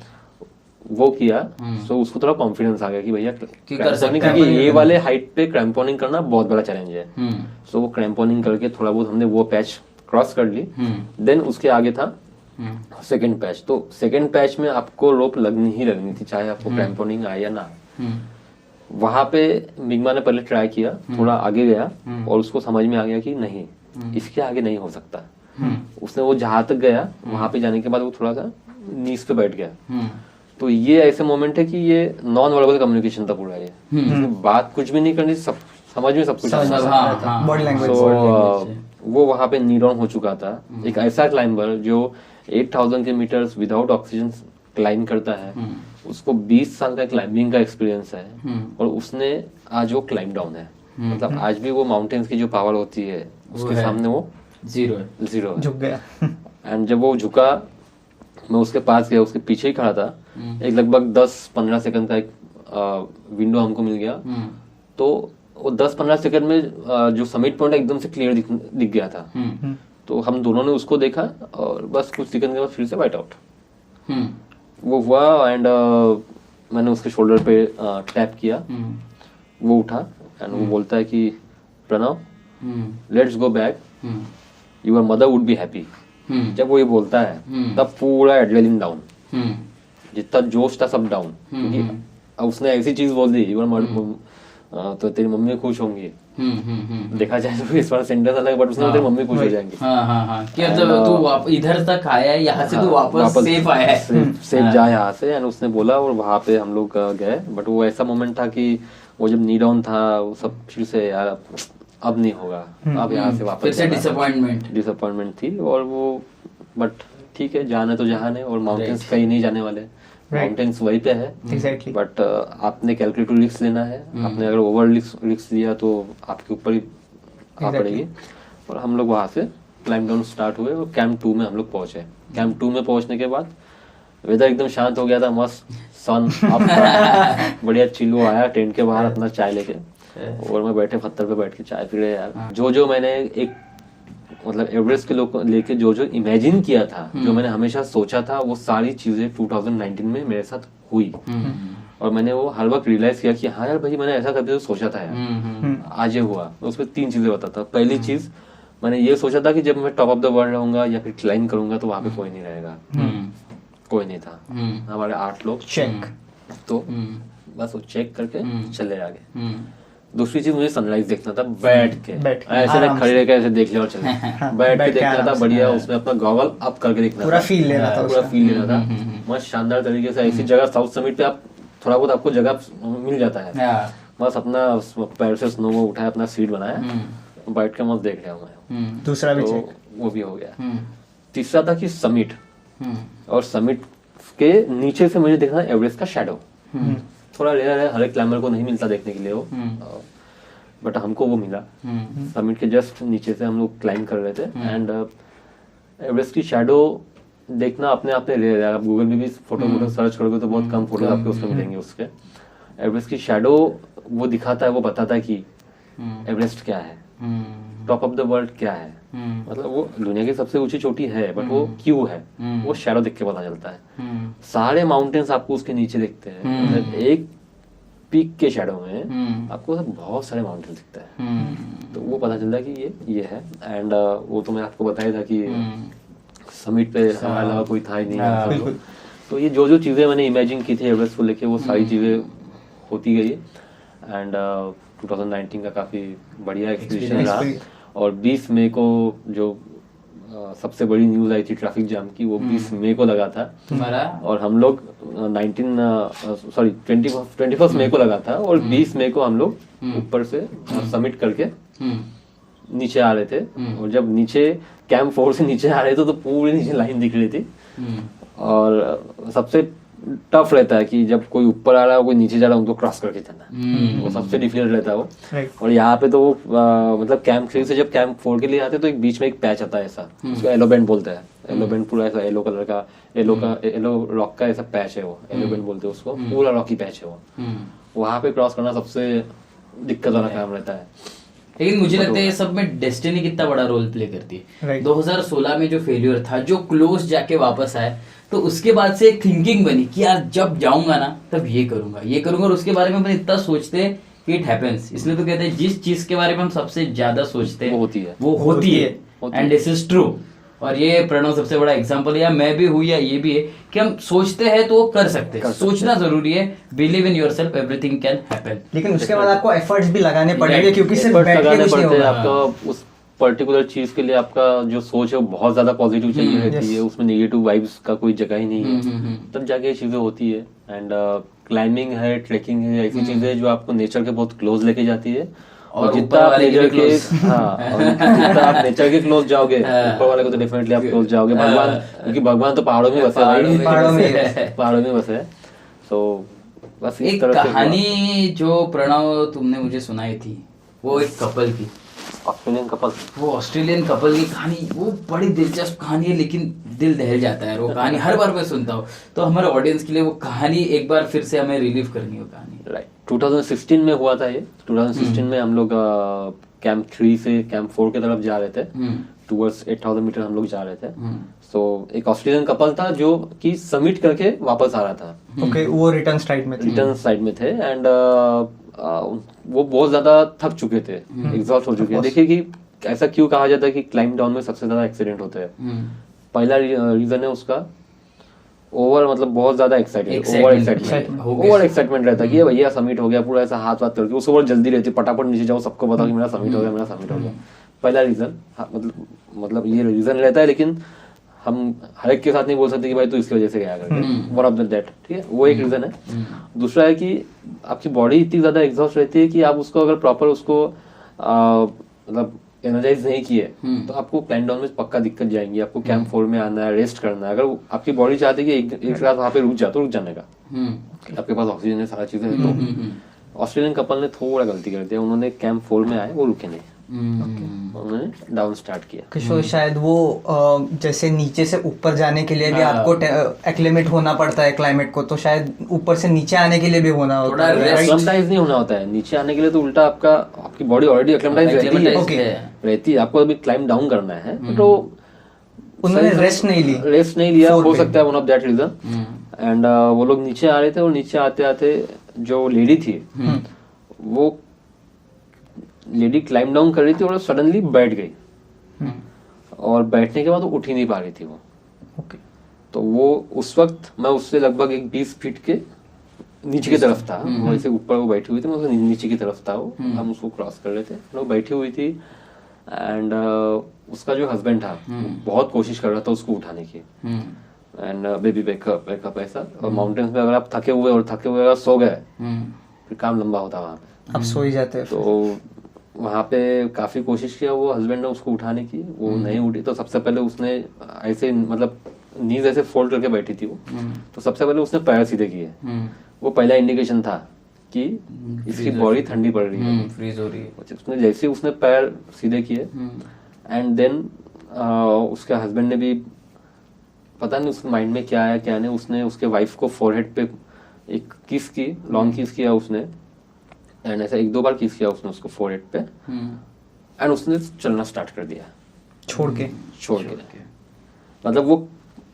वो किया, तो उसको थोड़ा कॉन्फिडेंस आ गया कि भैया क्रैम्पोनिंग, क्योंकि ये वाले हाइट पे क्रैम्पोनिंग करना बहुत बड़ा चैलेंज है। सो वो क्रैम्पोनिंग करके थोड़ा बहुत हमने वो पैच क्रॉस कर ली। देन उसके आगे था सेकंड पैच। तो सेकंड पैच में आपको रोप लगनी ही लगनी थी, चाहे आपको क्रैम्पोनिंग आए या ना। वहां पे मिग्मा ने पहले ट्राई किया, थोड़ा आगे गया और उसको समझ में आ गया कि नहीं, इसके आगे नहीं हो सकता। उसने वो जहां तक गया वहां पे जाने के बाद वो थोड़ा सा नीज पे बैठ गया। तो ये ऐसे मोमेंट है कि ये नॉन वर्बल कम्युनिकेशन था पूरा ये, इसमें बात कुछ भी नहीं करनी, सब समझ में सब कुछ आ रहा था। Body language. वो वहां पे नी डाउन हो चुका था। एक ऐसा क्लाइंबर जो 8000 के मीटर्स विदाउट ऑक्सीजन क्लाइंब करता है, उसको 20 साल का क्लाइंबिंग का एक्सपीरियंस है, और उसने आज वो क्लाइंब डाउन है। मतलब आज भी वो माउंटेन्स की जो पावर होती है उसके सामने वो जीरो है, झुक गया। एंड जब वो झुका, मैं उसके पास गया, उसके पीछे ही खड़ा था। एक लगभग 10-15 सेकंड का एक विंडो हमको मिल गया। तो वो 10-15 सेकंड में जो समिट पॉइंट एकदम से क्लियर दिख गया था। तो हम दोनों ने उसको देखा और बस कुछ सेकंड के बाद फिर से वाइट आउट वो हुआ। एंड मैंने उसके शोल्डर पे टैप किया, वो उठा एंड वो बोलता है कि Pranav, let's go back, your mother would be happy. जब वो ये बोलता है तब पूरा एड्रेनलिन डाउन, जितना जोश था सब डाउन, क्योंकि उसने ऐसी चीज बोल दी, तो तेरी मम्मी खुश होंगी। देखा जाए तो इस बार सेंटेंस अलग, बट उसने तेरी मम्मी खुश हो जाएंगी। कि तू इधर तक आया है, यहाँ से तू वापस सेफ आया है, सेफ जा यहाँ से। एंड उसने बोला और वहां पे हम लोग गए। बट वो ऐसा मोमेंट था कि वो जब नी डाउन था, वो सब फिर से यार अब नहीं होगा, अब यहाँ से वापस फिर से डिसअपॉइंटमेंट थी। और वो बट ठीक है, जाना तो जहान है, और माउंटेन्स कहीं नहीं जाने वाले, माउंटेन्स वहीं पे है। बट आपने कैलकुलेटेड रिस्क लेना है। आपने अगर ओवर रिस्क लिया तो आपके ऊपर ही आ पड़ेगी। और हम लोग वहाँ से क्लाइंब डाउन स्टार्ट हुए और कैंप 2 में हम लोग पहुंचे। कैंप 2 में पहुंचने के बाद वेदर एकदम शांत हो गया था, मस्त सन अप बढ़िया चिल्लो आया टेंट के बाहर अपना चाय लेके, और मैं बैठे पत्थर पे बैठ के चाय पी रहे यार। जो मैंने एक मतलब एवरेस्ट के लोग लेके जो इमेजिन किया था, जो मैंने हमेशा सोचा था, वो सारी चीजें 2019 में मेरे साथ हुई। और मैंने वो हर वक्त रियलाइज किया कि हाँ यार भाई, मैंने ऐसा कभी तो सोचा था यार, आज ये हुआ। उसमें 3 चीजें बताता था। पहली चीज, मैंने ये सोचा था कि जब मैं टॉप ऑफ द वर्ल्ड रहूंगा या फिर क्लाइंब करूंगा तो वहां पे कोई नहीं रहेगा, कोई नहीं था, हमारे 8 लोग चेक, तो बस वो चेक करके चले आगे। दूसरी चीज, मुझे सनराइज देखना था बैठ के, ऐसे ना खड़े रह के ऐसे देख लिया और चले, बैठ के देखना था बढ़िया, उसमें अपना गॉगल अप करके देखना, पूरा फील लेना था, मस्त शानदार तरीके से। ऐसी जगह साउथ समिट पे आप थोड़ा बहुत आपको जगह मिल जाता है, बस अपना पैर से स्नो उठाया, अपना सीट बनाया, बैठ के मस्त देख रहा हूँ। दूसरा भी वो भी हो गया। तीसरा था कि समिट, और समिट के नीचे से मुझे देखना एवरेस्ट का शैडो। थोड़ा रेयर है, हर एक क्लाइंबर को नहीं मिलता देखने के लिए वो, बट हमको वो मिला। समिट के जस्ट नीचे से हम लोग क्लाइंब कर रहे थे, एंड एवरेस्ट की शैडो देखना अपने आप में रेयर है। आप गूगल में भी फोटो सर्च करोगे तो बहुत कम फोटो आपको उसमें मिलेंगे उसके। एवरेस्ट की शैडो वो दिखाता है, वो बताता है कि एवरेस्ट क्या है, टॉप ऑफ द वर्ल्ड क्या है। मतलब वो दुनिया की सबसे ऊंची चोटी है, बट वो क्यों है, वो शैडो देख के पता चलता है। सारे माउंटेन्स आपको उसके नीचे दिखते हैं, मतलब एक पीक के शैडो में आपको बहुत सारे माउंटेन दिखते हैं, तो वो पता चलता है कि ये है। एंड वो तो मैं आपको बताया था कि समिट पे हमारे अलावा कोई था ही नहीं। तो ये जो चीजें मैंने इमेजिन की थी एवरेस्ट को लेके, वो सारी चीजें होती गई। एंड 2019 का काफी बढ़िया एक्सपीरियंस रहा। और 20 मई को जो सबसे बड़ी न्यूज आई थी ट्रैफिक जाम की, वो 20 मई को लगा था तुम्हारा, और हम लोग 21 मई को लगा था, और 20 मई को हम लोग ऊपर से समिट करके नीचे आ रहे थे। और जब नीचे कैंप 4 से नीचे आ रहे थे तो पूरी नीचे लाइन दिख रही थी। और सबसे टफ रहता है कि जब कोई ऊपर आ रहा है कोई नीचे जा रहा है, उनको क्रॉस करके जाना, वो सबसे डिफिकल्ट रहता है वो। और यहाँ पे तो वो मतलब कैंप 3 से जब कैंप 4 के लिए आते तो एक बीच में एक पैच आता है ऐसा, उसको येलो बैंड बोलते हैं। येलो बैंड पूरा ऐसा येलो कलर का, येलो रॉक का ऐसा पैच है वो, येलो बैंड बोलते हैं उसको, पूरा रॉकी पैच है वो। वहां पे क्रॉस करना सबसे दिक्कत वाला काम रहता है। लेकिन मुझे लगता है ये सब में डेस्टिनी कितना बड़ा रोल प्ले करती है। 2016 में जो फेल्यूर था, जो क्लोज जाके वापस आए, तो उसके बाद से एक थिंकिंग बनी कि यार जब जाऊंगा ना तब ये करूंगा, और उसके बारे में अपन इतना सोचते हैं कि इट हैपेंस। इसलिए तो कहते हैं जिस चीज के बारे में हम सबसे ज्यादा सोचते हैं वो होती है, एंड दिस इज ट्रू। और ये प्रणव सबसे बड़ा एग्जांपल है, या मैं भी हूँ, या ये भी है कि हम सोचते हैं तो वो कर सकते हैं। सोचना जरूरी है, believe in yourself, everything can happen. लेकिन उसके बाद आपको एफर्ट्स भी लगाने पड़ेंगे, क्योंकि सिर्फ बैठ के कुछ नहीं होगा। आपको उस पर्टिकुलर चीज के लिए आपका जो सोच है वो बहुत ज्यादा पॉजिटिव चाहिए रहती है, उसमें नेगेटिव वाइब्स का कोई जगह ही नहीं है, तब जाके ये चीजें होती है। एंड क्लाइंबिंग है, ट्रेकिंग है, ऐसी चीजें हैं जो आपको नेचर के बहुत क्लोज लेके जाती है। और जितना आप नेचर के जितना आप नेचर के क्लोज जाओगे, ऊपर वाले को तो डेफिनेटली आप क्लोज जाओगे। भगवान, क्योंकि भगवान तो पहाड़ों में बसे हैं, पहाड़ों में बसे हैं। तो बस एक कहानी जो प्रणव तुमने मुझे सुनाई थी, वो एक कपल की, ऑस्ट्रेलियन कपल, वो ऑस्ट्रेलियन कपल की कहानी, वो बड़ी दिलचस्प कहानी है, लेकिन दिल दहल जाता है वो कहानी हर बार मैं सुनता हूँ। तो हमारे ऑडियंस के लिए वो कहानी एक बार फिर से हमें रिलीव करनी हो कहानी। राइट, 2016 में हुआ था ये। 2016 में हम लोग कैंप 3 से कैंप 4 की तरफ जा रहे थे, टूवर्ड्स 8000 मीटर हम लोग जा रहे थे। सो एक ऑस्ट्रेलियन कपल था जो कि समिट करके वापस आ रहा था। ओके, वो रिटर्न साइड में थे एंड वो बहुत ज्यादा थक चुके थे, एग्जॉस्ट हो चुके थे। देखिए कि ऐसा क्यों कहा जाता है कि क्लाइंब डाउन में सबसे ज्यादा एक्सीडेंट होते हैं। पहला रीजन है उसका ओवर, मतलब बहुत ज्यादा ओवर एक्साइटमेंट रहता है कि भैया समिट हो गया, पूरा ऐसा हाथ करके उसको बहुत जल्दी रहती है, फटाफट नीचे जाओ, सबको बताओ कि मेरा समिट हो गया, मेरा समिट हो गया। पहला रीजन, मतलब ये रीजन रहता है, लेकिन हम हर एक के साथ नहीं बोल सकते कि भाई तू इसकी वजह से गया करके, वन ऑफ द दैट, ठीक है, वो एक रीजन है। दूसरा है कि आपकी बॉडी इतनी ज्यादा एग्जॉस्ट रहती है कि आप उसको अगर प्रॉपर उसको मतलब एनर्जाइज नहीं किए तो आपको क्लाइंब डाउन में पक्का दिक्कत जाएंगी। आपको कैंप 4 में आना है, रेस्ट करना है। अगर आपकी बॉडी चाहती है कि एक रात वहां पे रुक जाने का, आपके पास ऑक्सीजन है, सारा चीजें हैं, तो ऑस्ट्रेलियन कपल ने थोड़ा गलती कर दिया। उन्होंने कैंप 4 में आए, वो रुके नहीं, उन्होंने डाउन स्टार्ट किया। किशोर, शायद वो जैसे नीचे से ऊपर जाने के लिए भी आपको एक्लेमेट होना पड़ता है क्लाइमेट को, तो शायद ऊपर से नीचे आने के लिए भी होना होता है। एक्लेमेटाइज नहीं होना होता है, नीचे आने के लिए तो उल्टा आपकी बॉडी ऑलरेडी एक्लेमेटाइज रहती है। आपको अभी क्लाइंब डाउन करना है, तो उन्होंने रेस्ट नहीं लिया, हो सकता है one of that reason. And वो लोग नीचे आ रहे थे, और नीचे आते आते जो लेडी थी, वो लेडी क्लाइंब डाउन कर रही थी और सडनली बैठ गई, और बैठने के बाद वो उठ ही नहीं पा रही थी वो। तो वो उस वक्त मैं उससे लगभग 20 फीट के नीचे की तरफ था, वैसे ऊपर वो बैठी हुई थी, मैं नीचे की तरफ था, वो हम उसको क्रॉस कर रहे थे, वो बैठी हुई थी। एंड उसका जो हस्बैंड था बहुत कोशिश कर रहा था उसको उठाने की, एंड बेबी वेकअप ऐसा। और माउंटेन्स में अगर आप थके हुए अगर सो गए, फिर काम लंबा होता वहां पे, आप सो ही जाते हैं। तो वहां पे काफी कोशिश किया वो हस्बैंड ने उसको उठाने की, वो नहीं उठी। तो सबसे पहले उसने ऐसे, मतलब नीज ऐसे फोल्ड करके बैठी थी वो, तो सबसे पहले उसने पैर सीधे किए। वो पहला इंडिकेशन था कि इसकी बॉडी ठंडी पड़ रही है, फ्रीज हो रही है। उसने जैसे उसने पैर सीधे किए, एंड देन उसके हस्बैंड ने भी, पता नहीं उसके माइंड में क्या है क्या नहीं, उसने उसके वाइफ को फोरहेड पे एक किस की, लॉन्ग किस किया उसने, एंड ऐसा 1-2 बार किस किया उसने उसको फोरहेड पे, एंड उसने चलना स्टार्ट कर दिया छोड़ के। मतलब वो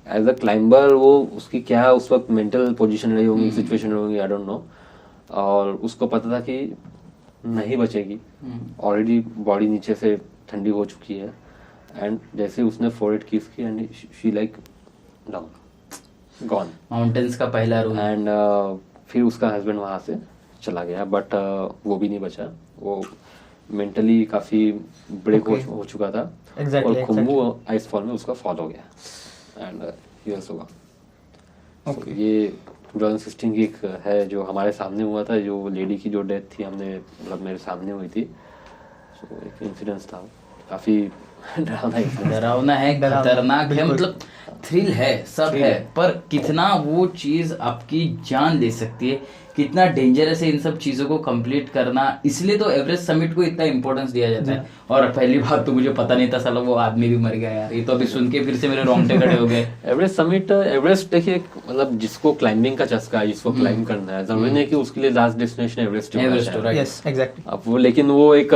एज अ क्लाइंबर, वो उसकी क्या उस वक्त मेंटल पोजीशन रही होगी, सिचुएशन रही होगी, आई डोंट नो। और उसको पता था कि नहीं बचेगी, ऑलरेडी बॉडी नीचे से ठंडी हो चुकी है। एंड जैसे उसने फोरहेड किस की, and she like down, gone, mountains का पहला रूल। एंड फिर उसका हस्बैंड वहां से चला गया, बट वो भी नहीं बचा, वो मेंटली काफी ब्रेक हो चुका था। और खुम्बू आइस फॉल में उसका फॉल हो गया, एंड ही आल्सो गॉन। ये 2016 की एक है जो हमारे सामने हुआ था, जो लेडी की जो डेथ थी, हमने मतलब मेरे सामने हुई थी। सो एक इंसिडेंस था, काफी डरावना है, खतरनाक है, मतलब थ्रिल है, सब है, पर कितना वो चीज आपकी जान ले सकती है, कितना डेंजरस है इन सब चीजों को कंप्लीट करना। इसलिए तो एवरेस्ट समिट को इतना इंपॉर्टेंस दिया जाता है। और पहली बात तो मुझे पता नहीं था, साला वो आदमी भी मर गया यार, ये तो अभी सुन के फिर से मेरे रोंगटे खड़े हो गए। एवरेस्ट समिट, एवरेस्ट देखिए, मतलब जिसको क्लाइंबिंग का चस्का है, जिसको क्लाइंब करना है, जरूरी नहीं कि उसके लिए लास्ट डेस्टिनेशन एवरेस्ट है। Yes, exactly. अब वो, लेकिन वो एक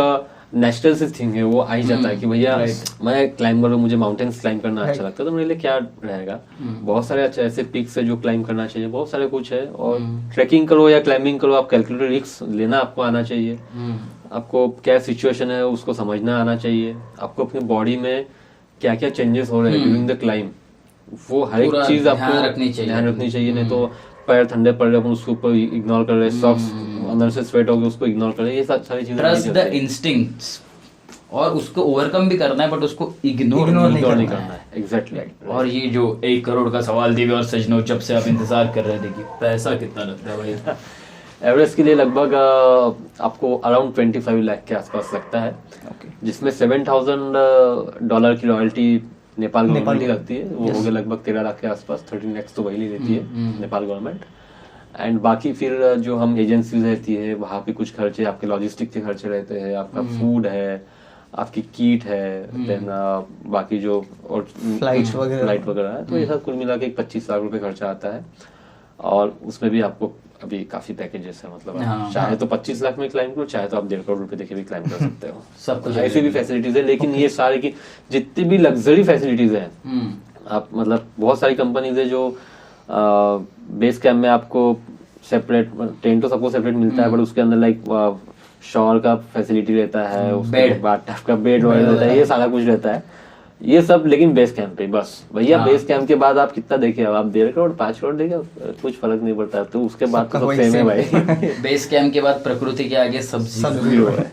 नेचुरल सी थिंग है, वो आ ही जाता है कि भैया मैं क्लाइंबर हूँ, मुझे माउंटेन्स क्लाइंब करना अच्छा लगता है, तो मेरे लिए क्या रहेगा। बहुत सारे अच्छे ऐसे पिक्स है जो क्लाइंब करना चाहिए, बहुत सारे कुछ है। और ट्रैकिंग करो या क्लाइंबिंग करो, आप कैलकुलेटेड रिस्क लेना आपको आना चाहिए, आपको क्या सिचुएशन है उसको समझना आना चाहिए, आपको अपनी बॉडी में क्या क्या चेंजेस हो रहे हैं ड्यूरिंग द क्लाइंब, वो हर एक चीज आपको ध्यान रखनी चाहिए। नहीं तो पैर ठंडे पड़ रहे, अपन उसके ऊपर इग्नोर कर रहे, सॉक्स अंदर से स्वेट हो गए उसको इग्नोर कर रहे, ये सारी चीजें। ट्रस्ट द इंस्टिंक्ट्स, और उसको ओवरकम भी करना है बट उसको इग्नोर नहीं करना है एग्जैक्टली। और ये जो 1 करोड़ का सवाल दिव्य और सजनो जब से आप इंतजार कर रहे थे कि पैसा कितना लगता है भाई? एवरेस्ट के लिए लगभग आपको अराउंड 25 लाख के आसपास लगता है, जिसमें $7,000 की रॉयल्टी नेपाल गवर्नमेंट की लगती है, वो हो गया लगभग 13 लाख के आसपास, 13 लाख तो वही ले लेती है नेपाल गवर्नमेंट। एंड बाकी फिर जो हम एजेंसीज रहती है वहाँ पे कुछ खर्चे, आपके लॉजिस्टिक के खर्चे रहते हैं, आपका फूड है, आपकी किट है, देन बाकी जो और फ्लाइट वगैरह है, तो ये सब कुल मिला के 25 लाख रुपए खर्चा आता है। और उसमें भी आपको अभी काफी पैकेजेस है, मतलब चाहे तो 25 लाख में क्लाइम करो, चाहे तो आप 1.5 करोड़ रुपए देके भी क्लाइम कर सकते हो। सब कुछ ऐसी भी फैसिलिटीज है। लेकिन ये सारे की जितनी भी लग्जरी फैसिलिटीज है, आप मतलब बहुत सारी कंपनीज है जो बेस कैंप में आपको सेपरेट टेंट तो सबको सेपरेट मिलता है, बट उसके अंदर लाइक शॉवर का फैसिलिटी रहता है, उसके बाद का बेड वगैरह रहता है, ये सारा कुछ रहता है, ये सब। लेकिन बेस कैंप पे बस भैया, बेस कैंप के बाद आप कितना देखे, आप 1.5 करोड़ 5 करोड़ देखे, कुछ फर्क नहीं पड़ता, तो उसके बाद तो सब सेम है भाई। बेस कैंप के बाद प्रकृति के आगे सब जीरो है।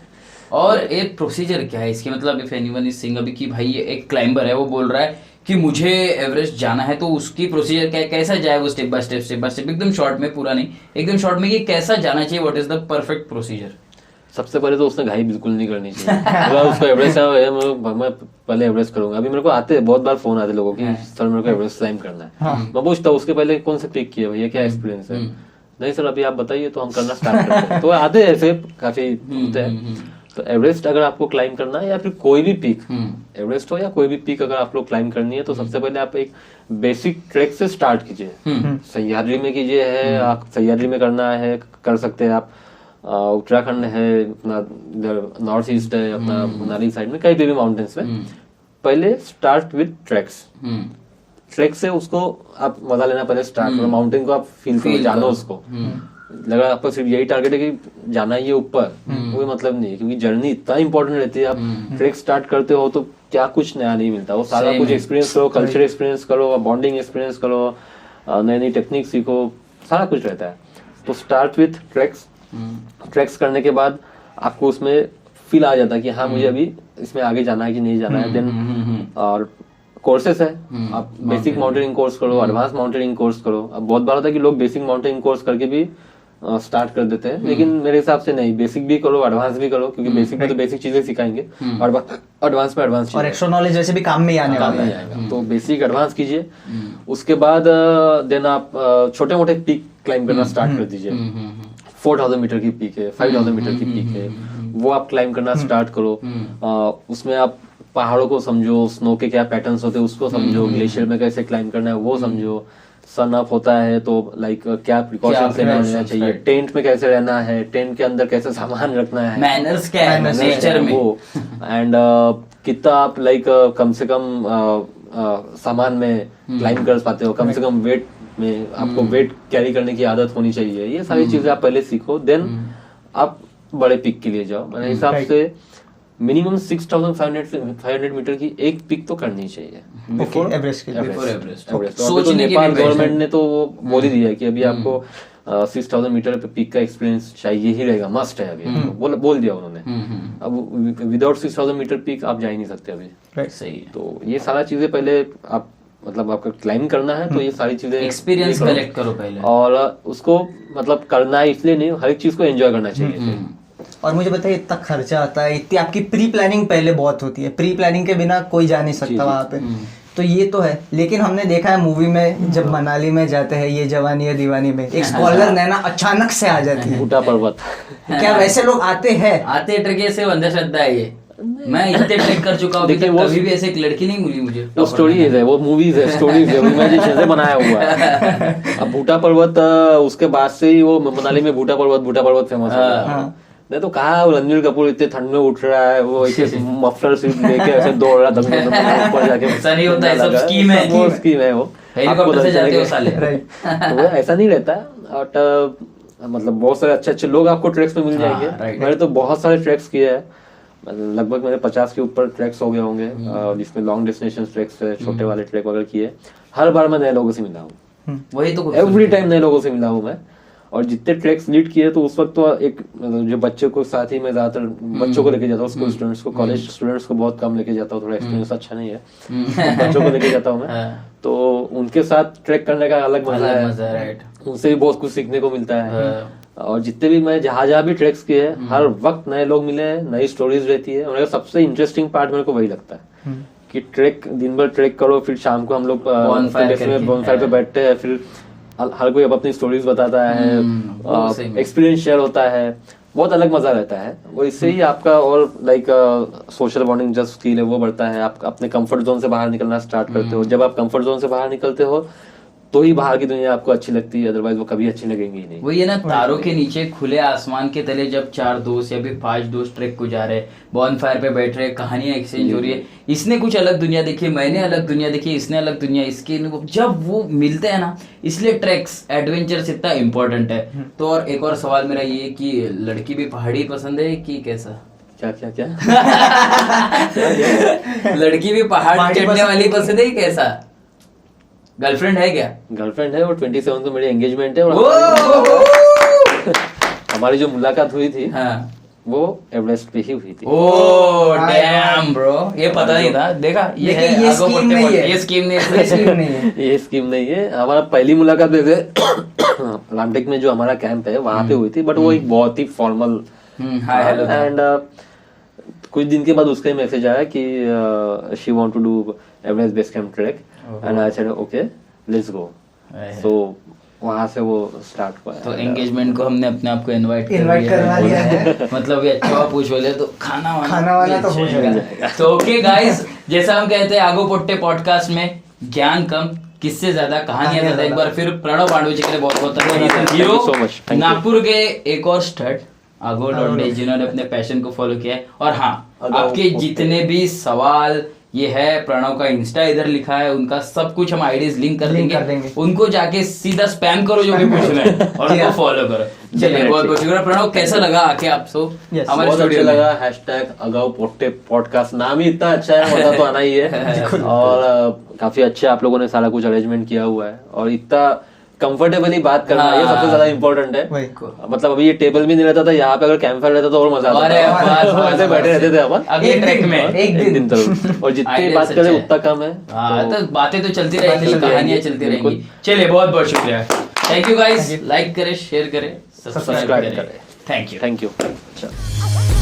और एक प्रोसीजर क्या है इसकी, मतलब इफ एनीवन इज सेइंग अभी कि भाई ये एक क्लाइंबर है, वो बोल रहा है कि मुझे एवरेस्ट जाना है, तो उसकी प्रोसीजर क्या, कैसा जाए वो स्टेप बाय स्टेप, एकदम शॉर्ट में, पूरा नहीं, एकदम शॉर्ट में, ये कैसा जाना चाहिए, what is the perfect procedure? सबसे पहले तो उसने घाई बिल्कुल नहीं करनी चाहिए। अगर उसको एवरेस्ट मैं पहले एवरेस्ट करूंगा। अभी मेरे को आते बहुत बार फोन आते लोगों की, सर मेरे को एवरेस्ट क्लाइम करना है। मैं पूछता हूँ उसके पहले कौन से पिक किया भैया, क्या एक्सपीरियंस है? नहीं सर अभी आप बताइए तो हम करना स्टार्ट करते हैं। तो आते ऐसे काफी होते हैं। तो एवरेस्ट अगर आपको क्लाइम करना है, या फिर कोई भी पीक, एवरेस्ट हो या कोई भी पीक अगर आप लोग क्लाइम करनी है, तो सबसे पहले आप एक बेसिक ट्रैक से स्टार्ट कीजिए। सह्याद्री में कीजिए है, आप सह्याद्री में करना है कर सकते हैं आप, उत्तराखंड है अपना, इधर नॉर्थ ईस्ट है अपना मनाली साइड में, कहीं पे भी माउंटेन्स में पहले स्टार्ट विद ट्रैक्स। ट्रैक से उसको आप मजा लेना पहले स्टार्ट करो, माउंटेन को आप फील करो, जानो उसको। लगा आपका सिर्फ यही टारगेट है कि जाना ही है ऊपर, कोई मतलब नहीं है, क्योंकि जर्नी इतना इंपॉर्टेंट रहती है। आप ट्रैक स्टार्ट करते हो तो क्या कुछ नया नहीं मिलता, वो सारा कुछ एक्सपीरियंस करो, कल्चर एक्सपीरियंस करो, बॉन्डिंग एक्सपीरियंस करो, नई नई टेक्निक सीखो, सारा कुछ रहता है। तो स्टार्ट विथ ट्रैक्स। ट्रैक्स करने के बाद आपको उसमें फील आ जाता है कि हाँ मुझे अभी इसमें आगे जाना है कि नहीं जाना है। देन और कोर्सेस है, आप बेसिक माउंटेनिंग कोर्स करो, एडवांस माउंटेनिंग कोर्स करो। अब बहुत बार होता है कि लोग बेसिक माउंटेनिंग कोर्स करके भी स्टार्ट कर देते हैं, लेकिन मेरे हिसाब से नहीं, बेसिक भी करो एडवांस भी करो, क्योंकि बेसिक में तो बेसिक चीजें सिखाएंगे और एडवांस में एडवांस और एक्स्ट्रा नॉलेज वैसे भी काम में ही आने वाला है। तो बेसिक एडवांस कीजिए, उसके बाद देन आप छोटे मोटे पीक क्लाइम करना स्टार्ट कर दीजिए। 4000 मीटर की पीक है, 5000 मीटर की पीक है, वो आप क्लाइम करना स्टार्ट करो। उसमें आप पहाड़ों को समझो, स्नो के क्या पैटर्न्स होते हैं उसको समझो, ग्लेशियर में कैसे क्लाइम करना है वो समझो, सन अप होता है तो लाइक क्या प्रिकॉशन से रहना चाहिए, टेंट में कैसे रहना है, टेंट के अंदर कैसे सामान रखना है, मैनर्स क्या है नेचर में वो, एंड कितना आप लाइक कम से कम सामान में क्लाइम कर पाते हो, कम से कम वेट में आपको वेट कैरी करने की आदत होनी चाहिए। ये सारी चीजें आप पहले सीखो, देन आप बड़े पिक के लिए जाओ। मेरे हिसाब से मिनिमम 6500 मीटर की एक पिक तो करनी चाहिए बिफोर एवरेस्ट के लिए। तो नेपाल गवर्नमेंट ने तो वो बोल ही दिया है कि अभी आपको 6000 मीटर पे पिक का एक्सपीरियंस चाहिए ही रहेगा, मस्ट है अभी, बोल दिया उन्होंने। अब विदाउट 6000 मीटर पिक आप जा ही नहीं सकते अभी। सही है। तो ये सारा चीजें पहले आप मतलब आपका क्लाइम करना है तो ये सारी चीजें एक्सपीरियंस कलेक्ट करो पहले, और उसको मतलब करना है इसलिए नहीं, हर एक चीज को एंजॉय करना चाहिए। और मुझे बताइए इतना खर्चा आता है, इतनी आपकी प्री प्लानिंग पहले बहुत होती है, प्री प्लानिंग के बिना कोई जा नहीं सकता वहाँ पे। तो ये तो है, लेकिन हमने देखा है मूवी में जब मनाली में जाते हैं ये जवानी है दीवानी में, एक स्कॉलर नैना अचानक से आ जाती है, भूटा पर्वत। क्या वैसे लोग आते हैं? आते ट्रक से अंधश्रद्धा है ये, मैं इतने ट्रैक कर चुका हूँ, कभी भी ऐसे एक लड़की नहीं मिली मुझे। वो स्टोरीज है, वो मूवीज है, स्टोरीज है, इमेजिनेशन से बनाया हुआ है। अब भूटा पर्वत उसके बाद से ही वो मनाली में भूटा पर्वत फेमस है। नहीं तो कहा रणबीर कपूर इतने ठंड में उठ रहा है, वो एक मफलर सीट लेके ऐसे दौड़ रहा था ऊपर जाके। ऐसा नहीं होता है, सब स्कीम है, वो स्कीम है, वो हेलीकॉप्टर से जाते हो साले। तो वो ऐसा नहीं रहता है। और मतलब बहुत सारे अच्छे अच्छे लोग आपको ट्रैक्स में मिल जाएंगे। मैंने तो बहुत सारे ट्रैक्स किए हैं, लगभग मेरे 50 के ऊपर ट्रैक्स हो गए होंगे, जिसमें लॉन्ग डेस्टिनेशन ट्रैक्स है, छोटे वाले ट्रैक वगैरह किए। हर बार मैं नए लोगों से मिला हूँ, वही तो एवरी टाइम नए लोगों से मिला हूँ मैं। और जितने ट्रैक्स लीड किए तो उस वक्त तो एक जो बच्चे को साथ ही मैं ज्यादातर बच्चों को लेके जाता हूँ, स्कूल स्टूडेंट्स को, कॉलेज स्टूडेंट्स को बहुत कम लेके जाता हूँ, थोड़ा एक्सपीरियंस अच्छा नहीं है, बच्चों को लेके जाता हूँ मैं, तो उनके साथ ट्रैक करने का अलग मजा है, राइट, उनसे भी बहुत कुछ सीखने को मिलता है। और जितने भी मैं जहाँ भी ट्रैक्स किए हैं हर वक्त नए लोग मिले हैं, नई स्टोरीज रहती है, और सबसे इंटरेस्टिंग पार्ट मेरे को वही लगता है कि ट्रैक दिन भर ट्रैक करो, फिर शाम को हम लोग बॉनफायर पे बैठते हैं, फिर हर कोई अपनी स्टोरीज बताता है, एक्सपीरियंस शेयर होता है, बहुत अलग मजा रहता है वो। इससे ही आपका और लाइक सोशल बॉन्डिंग जो स्किल है वो बढ़ता है, आप अपने कंफर्ट जोन से बाहर निकलना स्टार्ट करते हो। जब आप कंफर्ट जोन से बाहर निकलते हो तो ही बाहर की दुनिया आपको अच्छी लगती है, अदरवाइज वो कभी अच्छी लगेंगी ही नहीं। वो ये ना तारों के नीचे खुले आसमान के तले जब 4 दोस्त या फिर 5 दोस्त ट्रैक को जा रहे, बॉनफायर पे बैठ रहे, कहानियां एक्सचेंज हो रही है, इसने कुछ अलग दुनिया देखी, मैंने अलग दुनिया देखी, इसने अलग दुनिया, इसके जब वो मिलते हैं ना, इसलिए ट्रैक्स एडवेंचर्स इतना इम्पोर्टेंट है। तो और एक और सवाल मेरा ये कि लड़की भी पहाड़ी पसंद है कि कैसा? क्या क्या क्या लड़की भी पहाड़ चढ़ने वाली पसंद है कि कैसा? गर्लफ्रेंड है क्या? गर्लफ्रेंड है, और 27 को मेरी एंगेजमेंट है, और हमारी जो मुलाकात हुई थी वो एवरेस्ट पे ही हुई थी। ओह डैम ब्रो, ये पता नहीं था। देखा, ये स्कीम नहीं है, ये स्कीम नहीं है, ये स्कीम नहीं है। हमारा पहली मुलाकात वैसे रामटेक में जो हमारा कैंप है वहां पे हुई थी, बट वो एक बहुत ही फॉर्मल एंड कुछ दिन के बाद उसका ही मैसेज आया कि she want to do Everest base camp trek, and I said okay let's go. So वहां से वो स्टार्ट हुआ। तो एंगेजमेंट को हमने अपने आप को इनवाइट करवा लिया है। मतलब ये अच्छा पूछ बोले तो खाना वाला तो हो जाएगा। तो ओके गाइस, जैसा हम कहते हैं आगो पोट्टे पॉडकास्ट में ज्ञान कम किससे ज्यादा कहानियां ज्यादा। एक बार फिर प्रणव पांडु जी के लिए बहुत बहुत धन्यवाद। हीरो नागपुर के एक और स्टड आगो डॉन्डे जिन्होंने अपने पैशन को फॉलो किया है। और हाँ, आपके जितने भी सवाल ये है, प्रणव का इंस्टा इधर लिखा है, उनका सब कुछ हम आईडीज लिंक कर देंगे। उनको जाके सीधा स्पैम करो जो भी पूछना है और उनको फॉलो करो। चलिए बहुत बहुत शुक्रिया प्रणव, कैसा लगा आके आप हमारे स्टूडियो में? लगा #अगाऊ पोट्टे पॉडकास्ट, नाम ही इतना अच्छा है, मजा तो आना ही है। और काफी अच्छे आप लोगों ने सारा कुछ अरेंजमेंट किया हुआ है, और इतना कंफर्टेबली बात करना ये सबसे ज्यादा इम्पोर्टेंट है। मतलब अभी ये टेबल भी नहीं रहता था, यहाँ पे अगर कैंप फायर रहता तो और मजा आता। ऐसे बैठे रहते थे अपन अगले ट्रैक में एक दिन तक, और जितनी बात करें उतना कम है। तो बातें तो चलती रहेंगी, कहानियां चलती रहेंगी। चलिए बहुत बहुत शुक्रिया, थैंक यू गाइस। लाइक करें, शेयर करें, सब्सक्राइब करें। Thank you. अच्छा।